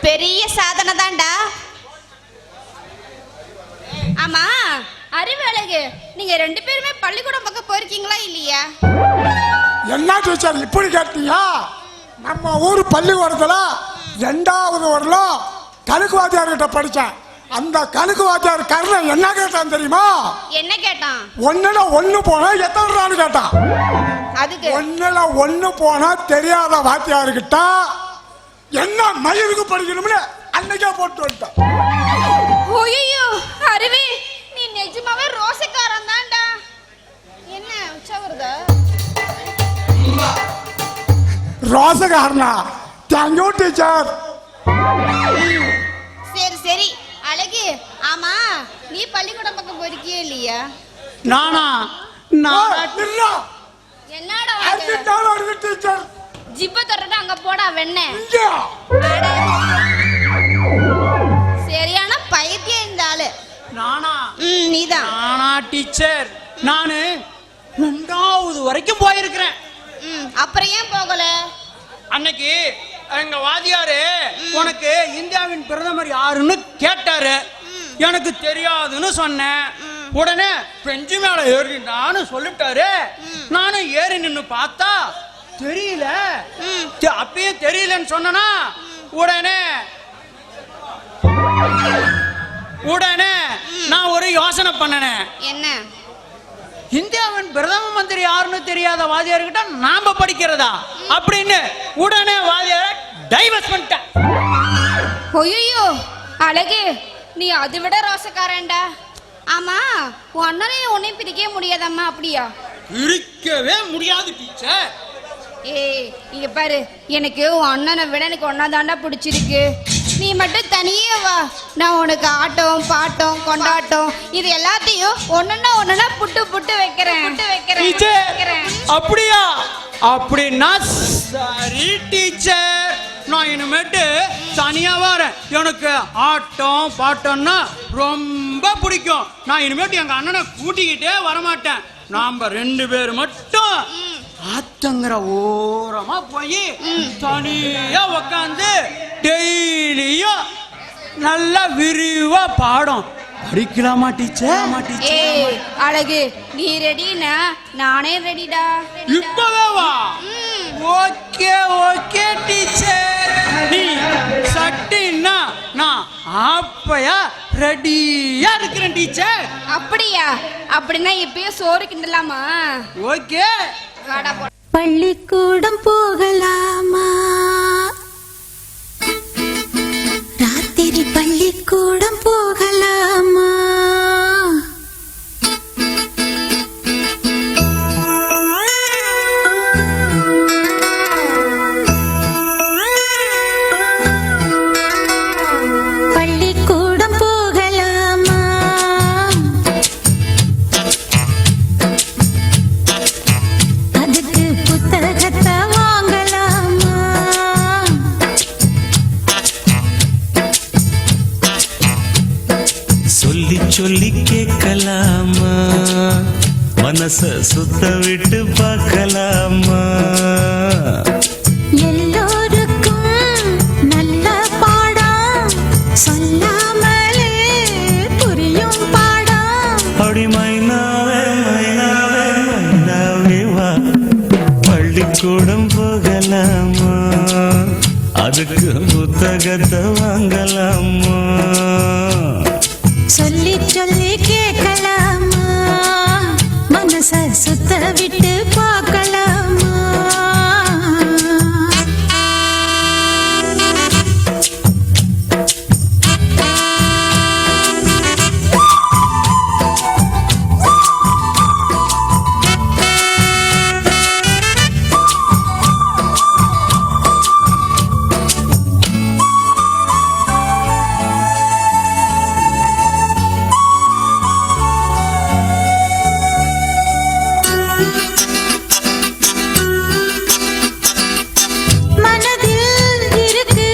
பெரிய சாதனை தான்டா. ஆமா அறிவழகு, நீங்க 2 பேருமே பள்ளிக்கூடம் பக்கம் போயிருக்கீங்களா இல்லையா?
என்ன டீச்சர் இப்படி கேட்டீங்க? நம்ம ஊர் பள்ளிக்கூடத்துல 2வது வருடம் கணக்கு வாத்தியார்கிட்ட படிச்சேன். அந்த கணக்கு வாத்தியார் கர்ணன் என்ன கேட்டான் தெரியுமா?
என்ன கேட்டான்?
1ல 1 போனா எத்தனை கேட்டான்.
அதுக்கு
1ல 1 போனா தெரியாத வாத்தியார்கிட்ட என்ன மயிலுக்கு படிக்கணும்னு அன்னைக்கே போட்டு வந்துட்டான்.
ஐயோ அருவி, நீ நிஜமாவே ரோசக்காரன் தான்டா. என்ன உச்சா வருதா?
ரோசக்காரனா? Thank you teacher.
சரி அழகு, ஆமா நீ பள்ளிக்கூடம் பக்கம் போயிருக்கியே இல்லையா?
நானா?
என்னடா
டீச்சர்
ஜிப்ப தொடர்ந்து அங்க போடா வெண்ண. சரியான பைத்தியம் இந்த ஆளு.
நானா?
நீதான்.
நானா டீச்சர்? நானு 2வது வரைக்கும் போயிருக்கிறேன்.
அப்புறம் ஏன் போகல?
அன்னைக்கு எங்க வாதியாரு உனக்கு இந்தியாவின் பிரதமர் யாருன்னு கேட்டாரு. எனக்கு தெரியாதுன்னு சொன்னேன். உடனே பெஞ்சு மேல ஏறினான்னு சொல்லிட்டாரு. நானும் ஏறி நின்னு பார்த்தா தெரியல. அப்பயும் தெரியலன்னு சொன்னா உடனே நான் ஒரு யோசனை பண்ணனேன்.
என்ன?
இந்தியாவின் பிரதம மந்திரி யாருன்னு தெரியாத வாதியார்கிட்ட நாம படிக்கிறதா அப்படின்னு உடனே வாதியார டைவர்ஸ் பண்ணிட்டேன்.
ஐயோ அழகு, நீ அதை விட ரோசக்காரன்டா. ஆமா உன் அண்ணனையும் உன்னையும் பிரிக்கவே முடியாதம்மா? அப்படியா?
பிரிக்கவே முடியாது டீச்சர்.
ஏய் இங்க பாரு, எனக்கு உன் அண்ணனை விட எனக்கு ஒன்னாதாண்டா பிடிச்சிருக்கு. நீ மட்டும் தனியே வா, நான் உனக்கு ஆட்டம் பாட்டம் கொண்டாட்டம் இது எல்லாத்தையும் ஒண்ணுன்னா புட்டு வைக்கிறேன்.
அப்படியா? அப்படின்னா சரி டீச்சர், நான் இனிமேட்டு தனியா வரேன். எனக்கு ஆட்டம் பாட்டம்னா ரொம்ப பிடிக்கும். நான் இனிமேட்டு எங்க அண்ணனை கூட்டிக்கிட்டே வரமாட்டேன். நாம 2 பேர் மட்டும் ஆத்தங்கிற ஓரமா போய் தனியா உக்காந்து டெய்லியும் நல்லா விரிவா பாடம் படிக்கலாமா டீச்சர்?
ஏய் அழகு, நீ ரெடினா நானே ரெடிடா.
இப்பவே வா. Okay teacher. நீ சட்டின்னா நான் அப்பயா ரெடியா இருக்கிறேன் டீச்சர்.
அப்படியா? அப்படின்னா இப்பயே சோறு கிண்டலாமா?
ஓகே.
வாடா போ.
பள்ளிக்கூடம் போகலாமா? ராத்திரி பள்ளிக்கூடம் போகலாமா? பள்ளிக்கூடம் போகலாமா? அதுக்கு புத்தகத்தை வாங்கலாமா?
சொல்லி சொல்லி கேட்கலாமா? மனச சுத்த விட்டு பார்க்கலாமா?
எல்லோருக்கும் நல்ல பாடம் சொல்லாமலே புரியும் பாடம்.
அப்படி மைனாவே மைனாவே மைனாவே வா, பள்ளிக்கூடம் போகலாமா? அதுக்கு புத்தகத்தை வாங்கலாமா?
சொல்லி சொல்லி கேட்கலாமா? மனச சுத்த விட்டு பார்க்கலாமா? மனதில் இருக்கு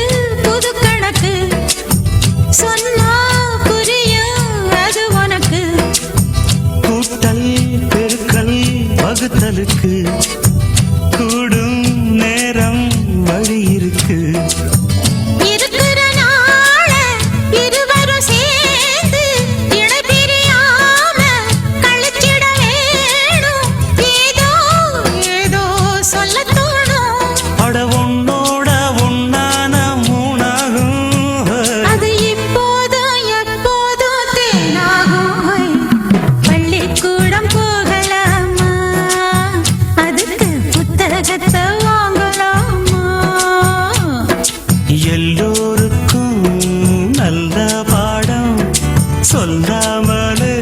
புது கணக்கு, சொன்னா புரியும் அது உனக்கு.
கூட்டல் பெருக்கல் வகுத்தலுக்கு கூடும் நேரம் வழி இருக்கு.
இருக்கிற நாள இருவரும் சேர்ந்து இணை பிரியாம கழிச்சிட வேணும். ஏதோ ஏதோ சொல்ல தோணும்.
அட உன்னோட உன்னான மூணாகும்.
அது இப்போதும் எப்போதும் தேனாகும். பள்ளிக்கூடம் போகலாமா? அதுக்கு புத்தகத்தை வாங்கலாமா?
எல்லோருக்கும் நல்ல பாடம் சொல்லாமலே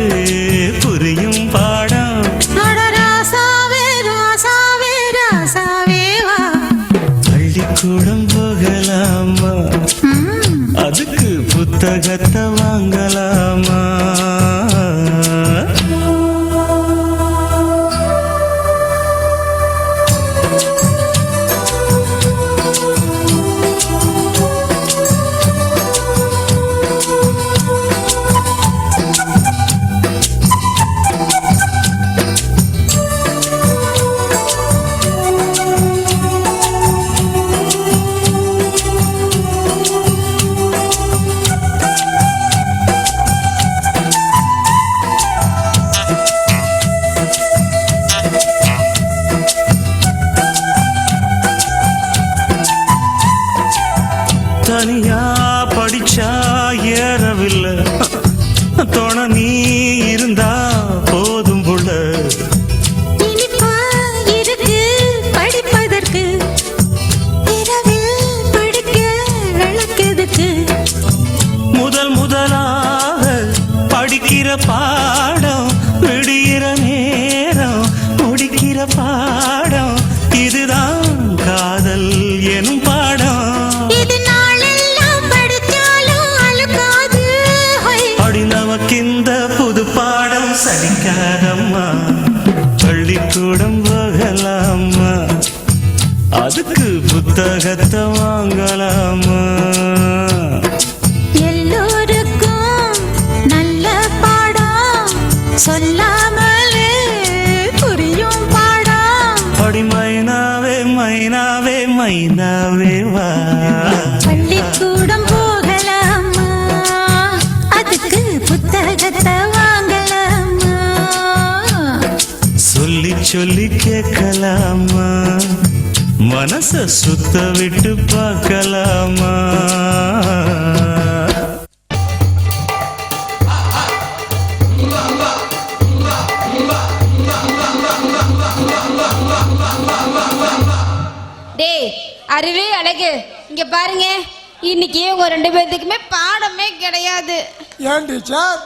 புரியும் பாடம்.
அட ராசாவே ராசாவே ராசாவே வா.
பள்ளிக்கூடம் போகலாமா? அதுக்கு புத்தகத்தை வாங்கலாமா? தனியா படிச்சா ஏறவில்லை, துணை நீ இருந்தா போதும் புள்ள.
இனிப்பா இருக்கு படிப்பதற்கு, இரவில் படிக்க விளக்குதுக்கு.
முதல் முதலாக படிக்கிற பாடம் விடுகிற நேரம் முடிக்கிற பாடம், இதுதான் காதல் எனும் பாடம்.
இது நாளெல்லாம் படிச்சாலும் அழுக்காது.
அடி நமக்கிந்த புது பாடம் சலிக்காதம்மா? பள்ளிக்கூடம் போகலாமா? அதுக்கு புத்தகத்தை வாங்கலாமா?
எல்லோருக்கும் நல்ல பாடம் சொல்லாமலே புரியும் பாடம்.
அடி மைனாவே மைனாவே மைனாவே வா,
பள்ளிக்கூடம் போகலாமா? அதுக்கு புத்தகத்தை வாங்கலாமா?
சொல்லி சொல்லி கேட்கலாமா? மனச சுத்த விட்டு பார்க்கலாமா?
அறிவு அழகு இங்க பாருங்க, இன்னைக்கு உங்க 2 பேர்த்துக்குமே பாடமே கிடையாது.
ஏன் டீச்சர்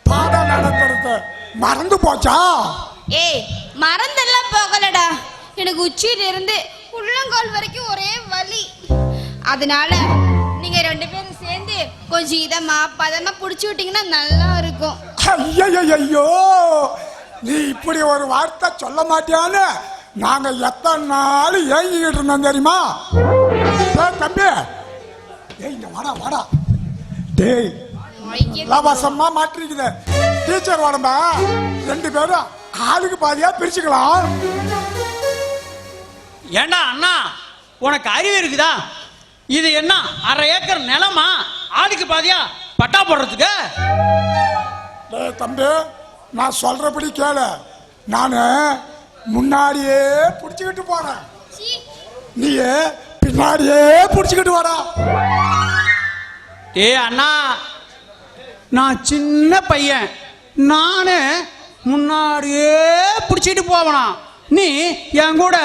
பாடம் நடத்துறது மறந்து போச்சா?
ஏய், மறந்தெல்லாம் போகலடா. எனக்கு உச்சியில இருந்து உள்ளங்கால் வரைக்கும் ஒரே வலி. அதனால நீங்க 2 பேரும் சேர்ந்து கொஞ்சம் இதமா பதமா புடிச்சு விட்டீங்கன்னா நல்லா இருக்கும்.
ஐயோ, நீ இப்படி ஒரு வார்த்தை சொல்ல மாட்டியான்னு நாங்க எத்தனை நாள் ஏங்கிக்கிட்டு இருந்தோம் தெரியுமா? தம்பி, ஏய் இங்க வாடா வாடா. டேய் லவசமா மாட்டிருக்குது. டீச்சர் உடம்ப 2 பேரும் ஆளுக்கு பாதியா பிரிச்சுக்கலாம்.
ஏண்டா அண்ணா, உனக்கு அறிவு இருக்குதா? இது என்ன 1/2 ஏக்கர் நிலமா? ஆளுக்கு பாதியா பட்டா போடுறதுக்கு?
டேய் தம்பி, நான் சொல்றபடி கேளு. நான் முன்னாடியே புடிச்சுக்கிட்டு போறேன், நீ பின்னாடியே புடிச்சுக்கிட்டு வாடா.
ஏ அண்ணா, நான் சின்ன பையன், நானு முன்னாடியே பிடிச்சிட்டு போவனா, நீ என் கூட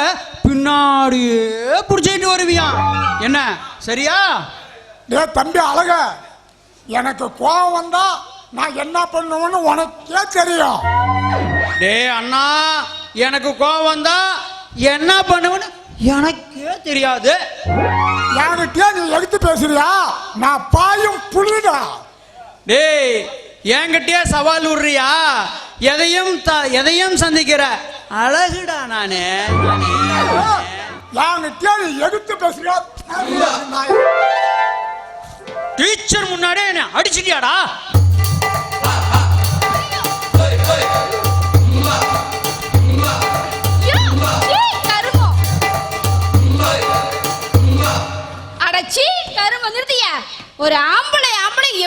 பின்னாடியே பிடிச்சிட்டு வருவியா? என்ன சரியா?
டே தம்பி அழக, எனக்கு கோபம் வந்தா நான் என்ன பண்ணுவேன்னு உனக்கே தெரியும்.
டே அண்ணா, எனக்கு கோபம் வந்தா என்ன பண்ணுவேன்னு எனக்கே தெரியாது.
என்கிட்ட நீ எடுத்து பேசுறியா? நான் பாயும் புலிடா.
டேய், என்கிட்டயே சவால் விடுறியா? எதையும் சந்திக்கிற அழகுடா நானு.
என்கிட்ட நீ எடுத்து பேசுறியா?
டீச்சர் முன்னாடியே என்ன அடிச்சிட்டியாடா?
அடச்சி கரும் வந்துருதியா? ஒரு ஆம்பளை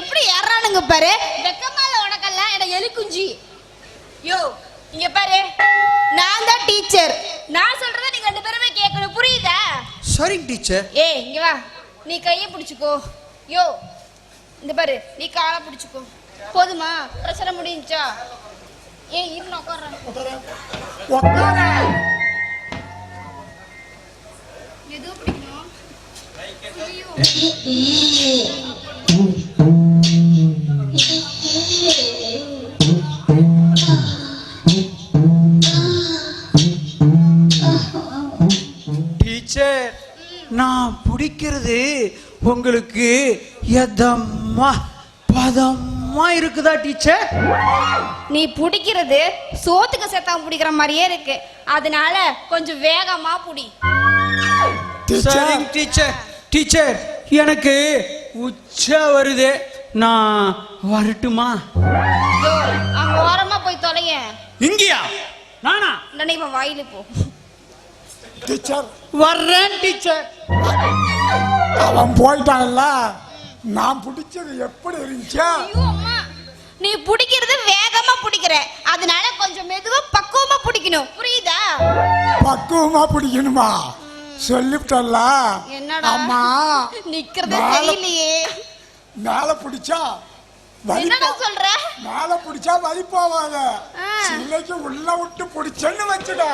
எப்படி ஏறானுங்க பாரு. வெக்கமால உனக்கெல்லாம் என்ன எலி குஞ்சி. யோ இங்க பாரு, நான் தான் டீச்சர். நான் சொல்றத நீங்க 2 பேருமே கேட்கணும், புரியுதா?
சரி டீச்சர்.
ஏய் இங்க வா, நீ கையை பிடிச்சுக்கோ. யோ இந்த பாரு, நீ காலை பிடிச்சுக்கோ. போதுமா? பிரச்சனை முடிஞ்சா? ஏய் இரு, நான் உட்கார்றேன். எது பிடிக்கணும்?
டீச்சர், நான் பிடிக்கிறது உங்களுக்கு எதமா பதமா இருக்குதா டீச்சர்?
நீ பிடிக்கிறது சோத்துக்கு சேர்த்தாம பிடிக்கிற மாதிரியே இருக்கு. அதனால கொஞ்சம் வேகமா புடி.
சரிங்க டீச்சர். டீச்சர், எனக்கு உச்ச வருது, நான் வரட்டுமா?
யோ, அங்க ஓரமா போய் தொலைங்க.
இங்கயா? நானா?
நினைவ வாயில போ.
டீச்சர்
வர்றேன் டீச்சர்.
அவன் போயிட்டான்ல, நான் பிடிச்சது எப்படி இருந்துச்சா?
ஐயோ அம்மா, நீ பிடிக்கிறது வேகமா பிடிக்கிற, அதனால கொஞ்சம் மெதுவா பக்குவமா பிடிக்கணும், புரியுதா?
பக்குவமா பிடிக்கணுமா? சொல்லிவிட்டல்ல.
என்னடா
அம்மா
நிக்கிறதே தெரியலையே.
மேல பிடிச்சா
என்னடா சொல்ற?
மேல பிடிச்சா வலி போவாத. சிலைக்கு உள்ள விட்டு பிடிச்சேன்னு வச்சுடா,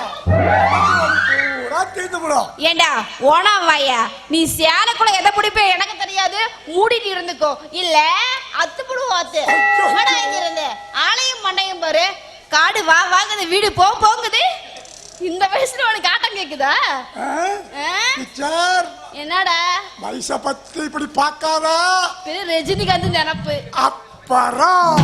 பூரா தீர்ந்து விடும்.
ஏண்டா ஓனா வாயா, நீ சேலைக்குள்ள எதை பிடிப்ப எனக்கு தெரியாது, மூடிட்டு இருந்துக்கோ, இல்ல அத்துப்புடுவாத்து. என்னடா இங்க இருந்து ஆளையும் மண்டையும் பாரு. காடு வா வாங்குது, வீடு போங்குது. இந்த வயசுல உனக்கு ஆட்டம் கேக்குதா?
டீச்சர்,
என்னடா
வயசை பத்தி இப்படி பார்க்காதா?
ரஜினிகாந்த் நினப்பு.
அப்புறம்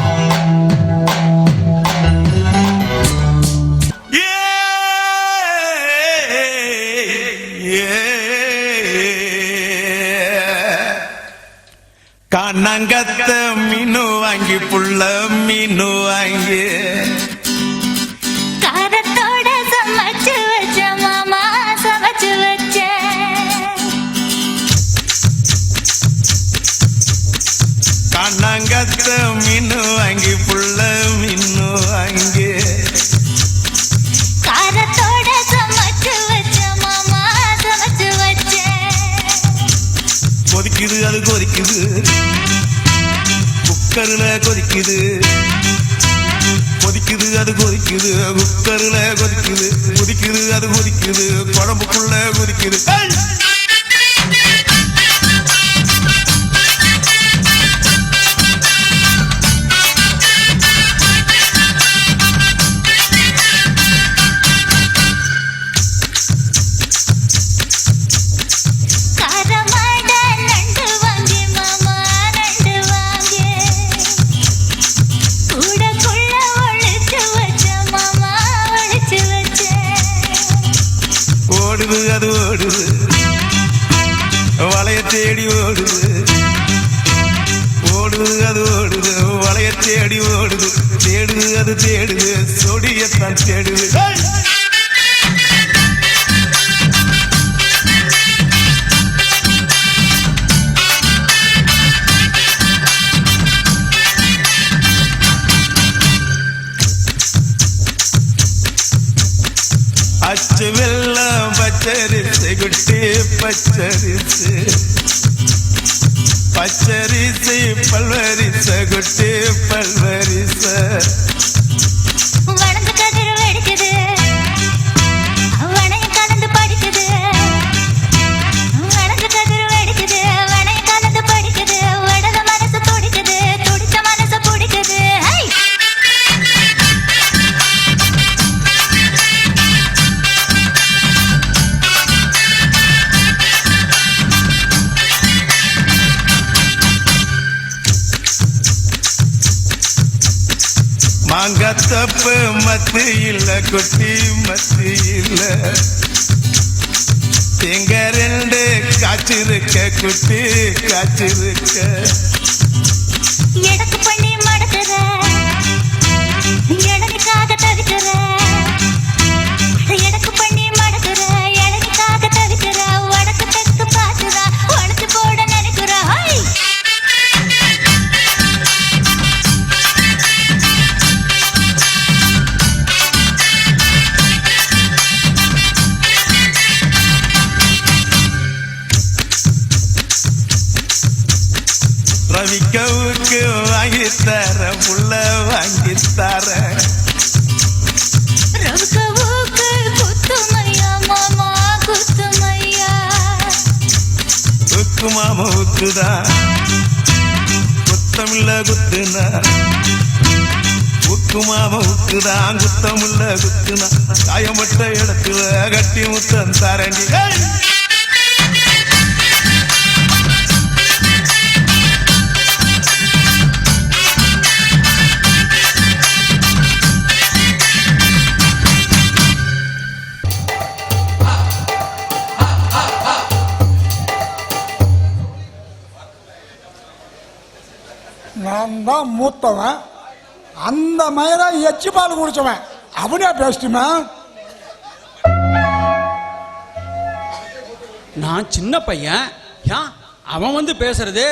கண்ணங்கத்த மீனு வாங்கி புள்ள மீனு வாங்கி
காரத்தோட சமைச்சு வச்ச மாமா, சமைச்சு வச்ச
கண்ணங்கத்த மீனு வாங்கி புள்ள மீனு வாங்கி
காரத்தோட சமைச்சு வச்ச மாமா, சமைச்சு வச்ச
கொதிக்குது அது கொதிக்குது, குக்கர்ல கொதிக்குது, கொதிக்குது அது கொதிக்குது, குக்கர்ல கொதிக்குது, கொதிக்குது அது கொதிக்குது, குழம்புக்குள்ள கொதிக்குது. ஓடுது அது ஓடுது வளைய தேடி ஓடுது ஓடுது அது ஓடுது வளைய தேடி ஓடுது தேடுது அது தேடுது சொடியத்தான் தேடுது அச்சு வெள்ளம் பச்சரிசு குட்டி பச்சரிசு பச்சரிசை பல்வரிச குட்டி பல்வரிச
வளர்ந்து கதிர் வெடிக்குது வனைய கலந்து படிக்குது வளர்ந்து கதிர் வெடிக்குது வனைய கலந்து படிக்குது வடத மனசு துடிக்குது துடிச்ச மனசு பிடிக்குது
மாங்கத்தப்பு மத்து இல்ல குட்டி மத்து இல்ல தேங்க ரெண்டு காய்ச்சிருக்க குட்டி காய்ச்சிருக்க
எடக்கு பண்ணி மடக்குற எடனுக்காக தவிக்கிற எடக்கு பண்ணி மடக்குற எடனுக்காக தவிக்கிற வடக்கு தெற்கு பார்த்துற உடச்சு போட நினைக்கிற
ரவிக்கவுக்கு வாங்கித்தர புள்ள வாங்கித்தர
ரவுக்கு குத்துமையா மாமா குத்துமையா
உக்கு மாமா உக்குதா குத்தமில்ல குத்துனா உக்கு மாமா உக்குதான் குத்தமில்ல குத்துனா காயமட்ட இடத்துல கட்டி முத்தம் தரண்டி
நான் தான் மூத்தவன், அந்த மயிரா எச்சி பால் குடிச்சவன். அப்படியா பேசிட்டுமா?
நான் சின்ன பையன், ஏன் அவன் வந்து பேசுறது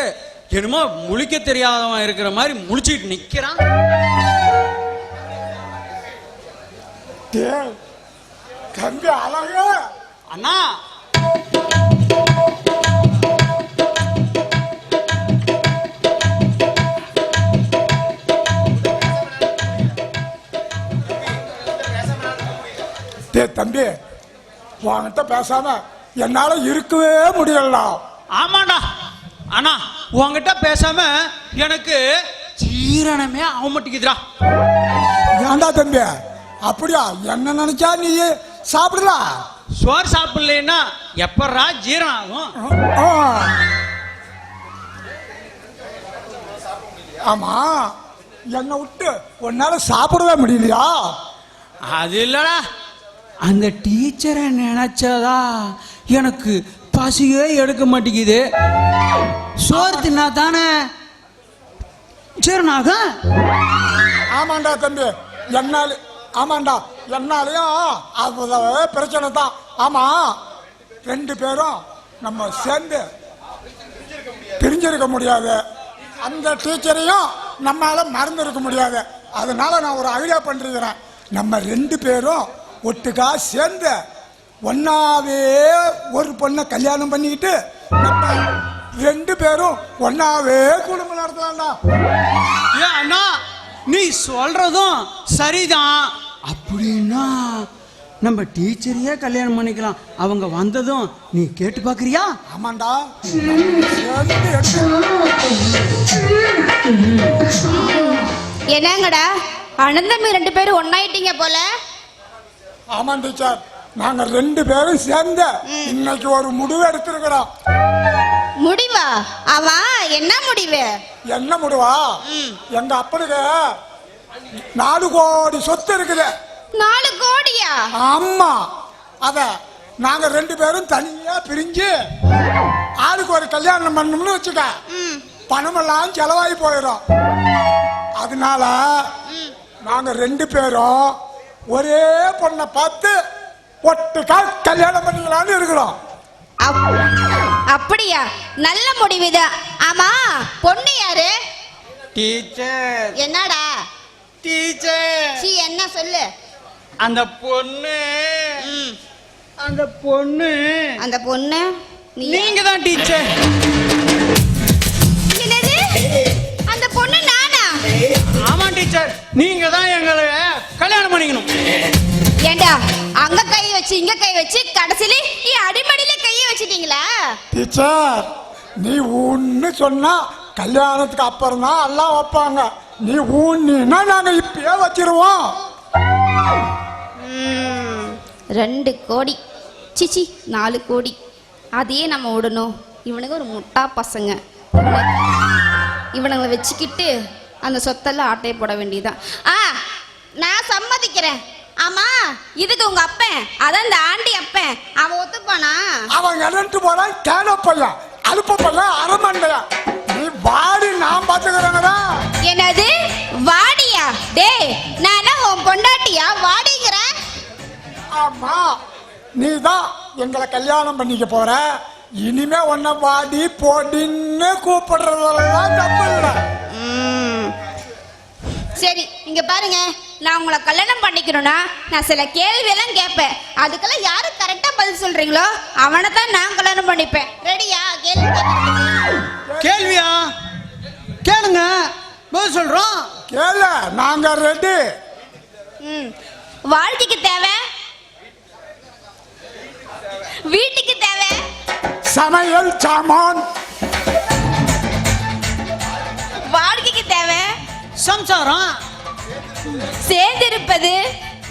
என்னமோ முழிக்க தெரியாதவன் இருக்கிற மாதிரி முழிச்சிட்டு நிக்கிறான்.
டேய், தம்பி அழகு
அண்ணா,
தம்பி உன்கிட்ட பேசாம என்னால இருக்கவே முடியல.
ஆமாண்டா அண்ணா, உன்கிட்ட பேசாம எனக்கு ஜீரணமே ஆக மாட்டேங்குதுடா.
ஏண்டா தம்பி அப்படியா? என்ன நினைச்சா நீ சாப்பிடலாம்.
சோறு சாப்பிடலன்னா எப்படா ஜீரணம் ஆகும்?
ஆமா, என்னை விட்டு உன்னால சாப்பிடவே முடியலையா?
அது இல்லடா, அந்த டீச்சரை நினைச்சதா எனக்கு பசியே எடுக்க மாட்டேங்குது. சோறு தின்னா தானே ஜீரணம் ஆகும்.
ஆமாண்டா தம்பி, என்னால ஆமாண்டா என்னாலையும் அது பிரச்சனை தான். ஆமா, ரெண்டு பேரும் நம்ம சேர்ந்து பிரிஞ்சிருக்க முடியாது, அந்த டீச்சரையும் நம்மளால மறந்து இருக்க முடியாது. அதனால நான் ஒரு ஐடியா பண்ணிருக்கிறேன். நம்ம ரெண்டு பேரும் ஒட்டுக்கா சேர்ந்து ஒன்னாவே ஒரு பொண்ணை கல்யாணம் பண்ணிக்கிட்டு நம்ம ரெண்டு பேரும் ஒன்னாவே குடும்பம் நடத்தலாம்டா.
ஏன் அண்ணா, நீ சொல்றதும் சரிதான். அப்படின்னா நம்ம டீச்சரையே கல்யாணம் பண்ணிக்கலாம். அவங்க வந்ததும் நீ கேட்டு பாக்குறியா?
ஆமாண்டா, சேர்ந்து எடுத்து
என்னங்கடா அனந்தமி ரெண்டு பேரும் ஒன்னாயிட்டீங்க போல.
ஆமாம் டீச்சர், நாங்க ரெண்டு பேரும் சேர்ந்து இன்னைக்கு ஒரு முடிவு எடுத்திருக்கிறோம்.
முடிவா? அவா என்ன முடிவு?
என்ன முடிவா? எங்க அப்பனுக்கு 4 கோடி சொத்து இருக்குது.
4 கோடியா?
ஆமா, அத நாங்க 2 பேரும் தனியா பிரிஞ்சு ஆளுக்கு ஒரு கல்யாணம் பண்ணணும்னு வச்சுக்க, பணமெல்லாம் செலவாகி போயிடும். அதனால நாங்க 2 பேரும் ஒரே பொண்ணை பார்த்து ஒட்டுக்கா கல்யாணம் பண்ணிக்கலாம்னு இருக்கிறோம்.
அப்படியா? நல்ல முடிவுதான். ஆமா, பொண்ணு யாரு?
டீச்சர்.
என்னடா
டீச்சர்.
சி, என்ன சொல்லு?
அந்த பொண்ணு அந்த பொண்ணு
அந்த பொண்ணு
நீங்க தான் டீச்சர்.
என்னது? அந்த பொண்ணு நானா?
ஆமா டீச்சர், நீங்க தான் எங்களை கல்யாணம் பண்ணிக்கணும்.
ஏண்டா, அங்க கை வச்சு இங்க கை வச்சு கடைசியில அடிமடியில கையை வச்சிட்டீங்களா?
டீச்சர், நீ ஊன்னு சொன்னா கல்யாணத்துக்கு அப்புறம் தான் எல்லாம் வைப்பாங்க. நீ ஊன்னா நாங்க இப்பயே வச்சிருவோம்.
2 கோடி, சிச்சி 4 கோடி, அதையே நம்ம விடணும். இவனுக்கு ஒரு முட்டா பசங்க, இவனுங்களை வச்சுக்கிட்டு அந்த சொத்தெல்லாம் ஆட்டையை போட வேண்டியதுதான். நான் சம்மதிக்கிறேன். ஆமா, இதுக்கு உங்க அப்பன், அதான் இந்த ஆண்டி அப்பன், அவன் ஒத்துப்பானா?
அவன் இறந்து போறான், கேன பையன், அலுப்ப பையன், அரமண்டையா. நீ வாடி, நான் பாத்துக்கிறேங்கடா.
என்னது வாடியா? டேய், நான் உன் பொண்டாட்டியா வாடிங்கிறேன்?
ஆமா, நீ தான் எங்களை கல்யாணம் பண்ணிக்க போற. இனிமே உன்னை வாடி போடின்னு கூப்பிடுறதெல்லாம் தப்பு இல்லை.
சரி, இங்க பாருங்க, நான் உங்களை கல்யாணம் பண்ணிக்கணும்னா நான் சில கேள்வி எல்லாம் கேட்பேன். அதுக்கெல்லாம் யாரு கரெக்டா பதில் சொல்றீங்களோ அவனை தான் நான் கல்யாணம் பண்ணிப்பேன். ரெடியா? கேள்வி
கேள்வியா? கேளுங்க, பதில் சொல்றோம்.
கேள, நாங்க ரெடி.
வாழ்க்கைக்கு தேவை, வீட்டுக்கு தேவை
சமையல் சாமான்,
வாழ்க்கைக்கு தேவை
சம்சாரம்,
சேர்ந்திருப்பது,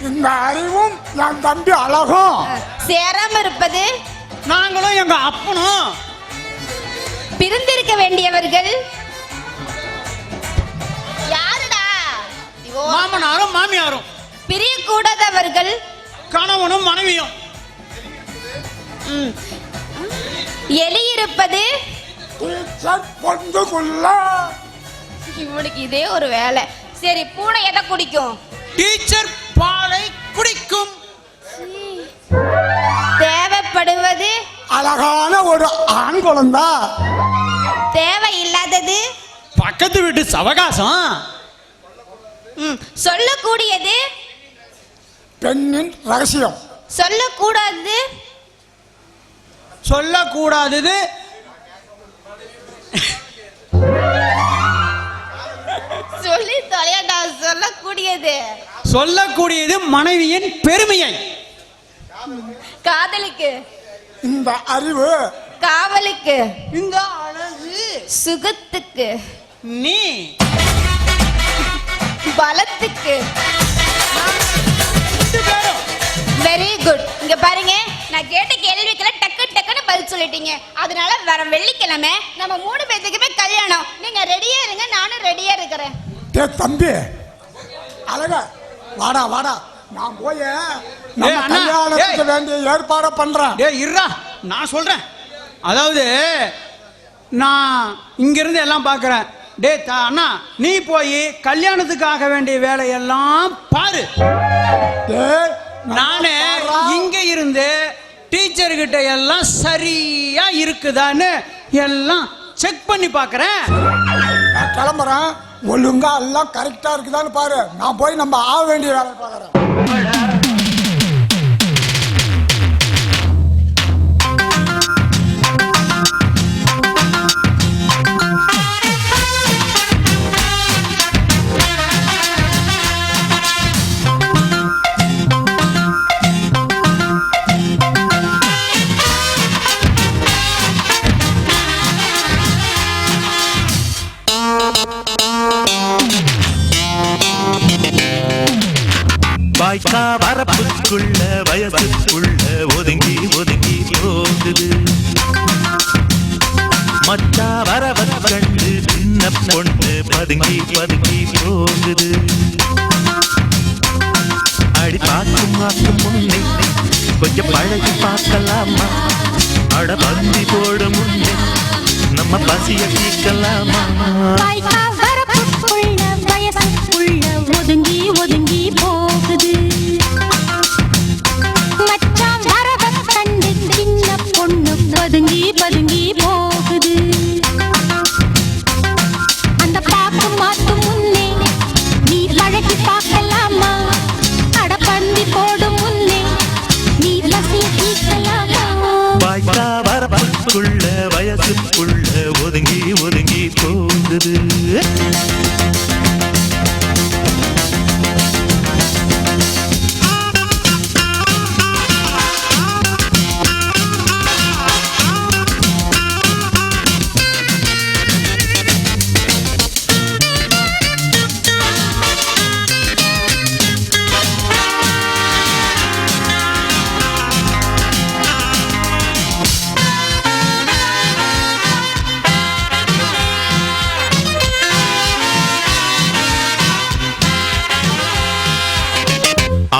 இந்த அறிவும் என் தம்பி அழகும்,
சேராம இருப்பது,
நாங்களும் எங்க அப்பனும்,
பிரிந்திருக்க வேண்டியவர்கள் யாருடா?
மாமனாரும் மாமியாரும்,
பிரியக்கூடாதவர்கள்
கணவனும் மனைவியும்,
எலியிருப்பது.
பொந்துக்குள்ள
இவனுக்கு இதே ஒரு வேலை. சரி, பூனை எதை குடிக்கும்?
டீச்சர் பாலை குடிக்கும்.
தேவைப்படுவது
அழகான ஒரு ஆண் குழந்தை,
தேவையில்லாதது
பக்கத்து வீட்டு சவகாசம்,
சொல்லக்கூடியது
பெண்ணின் ரகசியம்,
சொல்லக்கூடாது
சொல்லக்கூடாதது
சொல்லி தொலையாண்டா. சொல்லக்கூடியது
சொல்லக்கூடியது மனைவியின் பெருமையை,
காதலுக்கு,
இந்த அறிவு
காவலுக்கு,
இந்த அழகு
சுகத்துக்கு,
நீ
பலத்துக்கு. Very good. இங்க பாருங்க, நான் கேட்ட கேள்விக்கெல்லாம் டக்கு டக்குன்னு பதில் சொல்லிட்டீங்க. அதனால வர வெள்ளிக்கிழமை நம்ம 3 பேத்துக்குமே கல்யாணம். நீங்க ரெடியா இருங்க, நானும் ரெடியா இருக்கிறேன்.
தம்பி அழகா, வாடா வாடா, நான் போய் நம்ம
அண்ணா,
கல்யாணத்துக்கு வேண்டிய ஏற்பாடு பண்றேன்.
டேய் இருடா, நான் சொல்றேன். அதாவது நான் இங்கிருந்து எல்லாம் பார்க்குறேன். டே அண்ணா, நீ போய் கல்யாணத்துக்காக வேண்டிய வேலையெல்லாம் பாரு. நானே இங்க இருந்து டீச்சர் கிட்ட எல்லாம் சரியா இருக்குதான்னு எல்லாம் செக் பண்ணி பார்க்கறேன்.
நான் கிளம்புறேன், ஒழுங்கா எல்லாம் கரெக்டா இருக்குதான்னு பாரு. நான் போய் நம்ம ஆக வேண்டிய வேலை பார்க்கறேன்.
வாய்க்கா வரப்புக்குள்ள வயசுக்குள்ள ஒதுங்கி ஒதுங்கி போகுது. மச்சா வரவ கண்டு சின்ன பொண்ணு பதுங்கி பதுங்கி போகுது. அடி பார்க்கும் மாக்கும் முன்னை கொஞ்சம் பழகி பார்க்கலாமா அட பந்தி போட முன்னே நம்ம பசிய தீர்க்கலாமா
வாய்க்கா வரப்புக்குள்ள வயசுக்குள்ள ஒதுங்கி ஒதுங்கி போகுது மச்சான் வரவ கண்டு சின்ன பொண்ணு பதுங்கி பதுங்கி போகுது அந்த பாக்கு மாத்து முன்னே நீ பழகி பார்க்கலாமா அட பந்தி போடும் முன்னே நீ பசிய தீர்க்கலாமா
வாய்க்கா வரப்புக்குள்ள வயசுக்குள்ள ஒதுங்கி ஒதுங்கி போகுது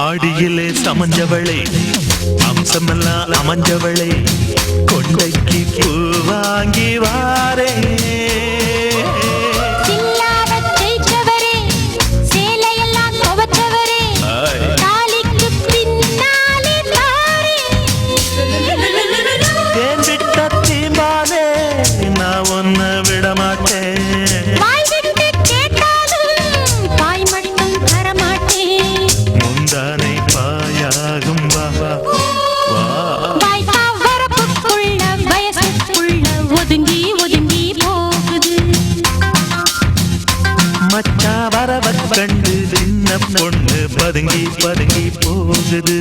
ஆடியிலே சமஞ்சவளே அம்சமெல்லாம் அமைஞ்சவளே கொண்டைக்கு பூ வாங்கி வாரே
சில்லாத ஜெயிச்சவரே சேலையெல்லாம் துவச்சவரே தாலிக்கு பின்னாலே தாரே
தேன்விட்ட தீம்பானே நான் ஒன்ன விட மாட்டேன்
வாய் விட்டு கேட்டாலும் தாய் மட்டும் தரமாட்டேன்
முந்தானை பாயாகும் வா வா
வாய்க்கா வரப்புக்குள்ள வயசுக்குள்ள ஒதுங்கி ஒதுங்கி போகுது
மச்சா வரவ கண்டு சின்ன பொண்ணு பதுங்கி பதுங்கி போகுது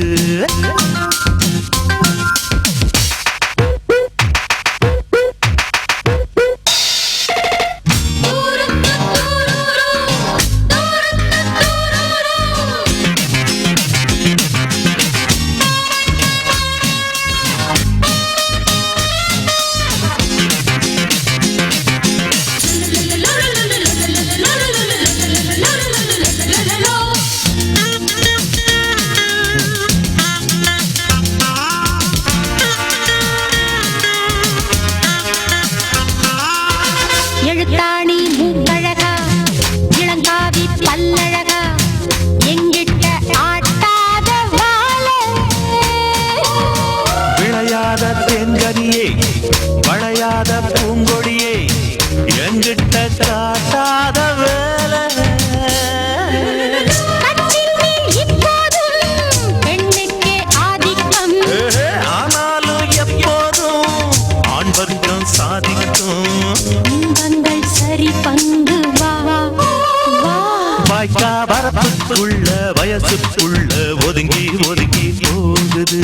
எழுத்தாணி மூக்கழகா இளங்காவி பல்லழகா எங்கிட்ட ஆட்டாத வாழ
விளையாத தேன்கனியே வளையாத பூங்கொடியே எங்கிட்ட காட்டாத வேலை
கட்டில் மேல் இப்போதும் பெண்ணுக்கே ஆதிக்கம்
ஆனாலும் எப்போதும் ஆண் வர்க்கம் சாதிக்கும்
இன்பங்கள் சரி பங்கு வா வா
வாய்க்கா வரப்புக்குள்ள வயசுக்குள்ள ஒதுங்கி ஒதுங்கி போகுது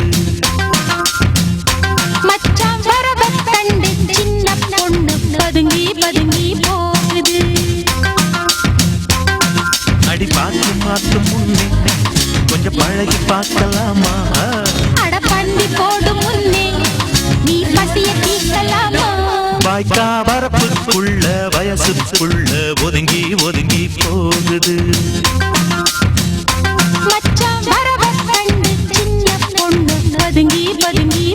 மச்சான் வரவ கண்டு சின்ன பொண்ணு பதுங்கி பதுங்கி போகுது
அடி பார்த்து பார்த்து முன்னே கொஞ்சம் பழகி பார்க்கலாமா
அட பந்தி போடும் முன்னே நீ பசிய தீர்க்கலாமா
வாய்க்கா வரப்புக்குள்ள வயசுக்குள்ள ஒதுங்கி ஒதுங்கி போகுது
மச்சான் வரவ கண்டு சின்ன பொண்ணு பதுங்கி பதுங்கி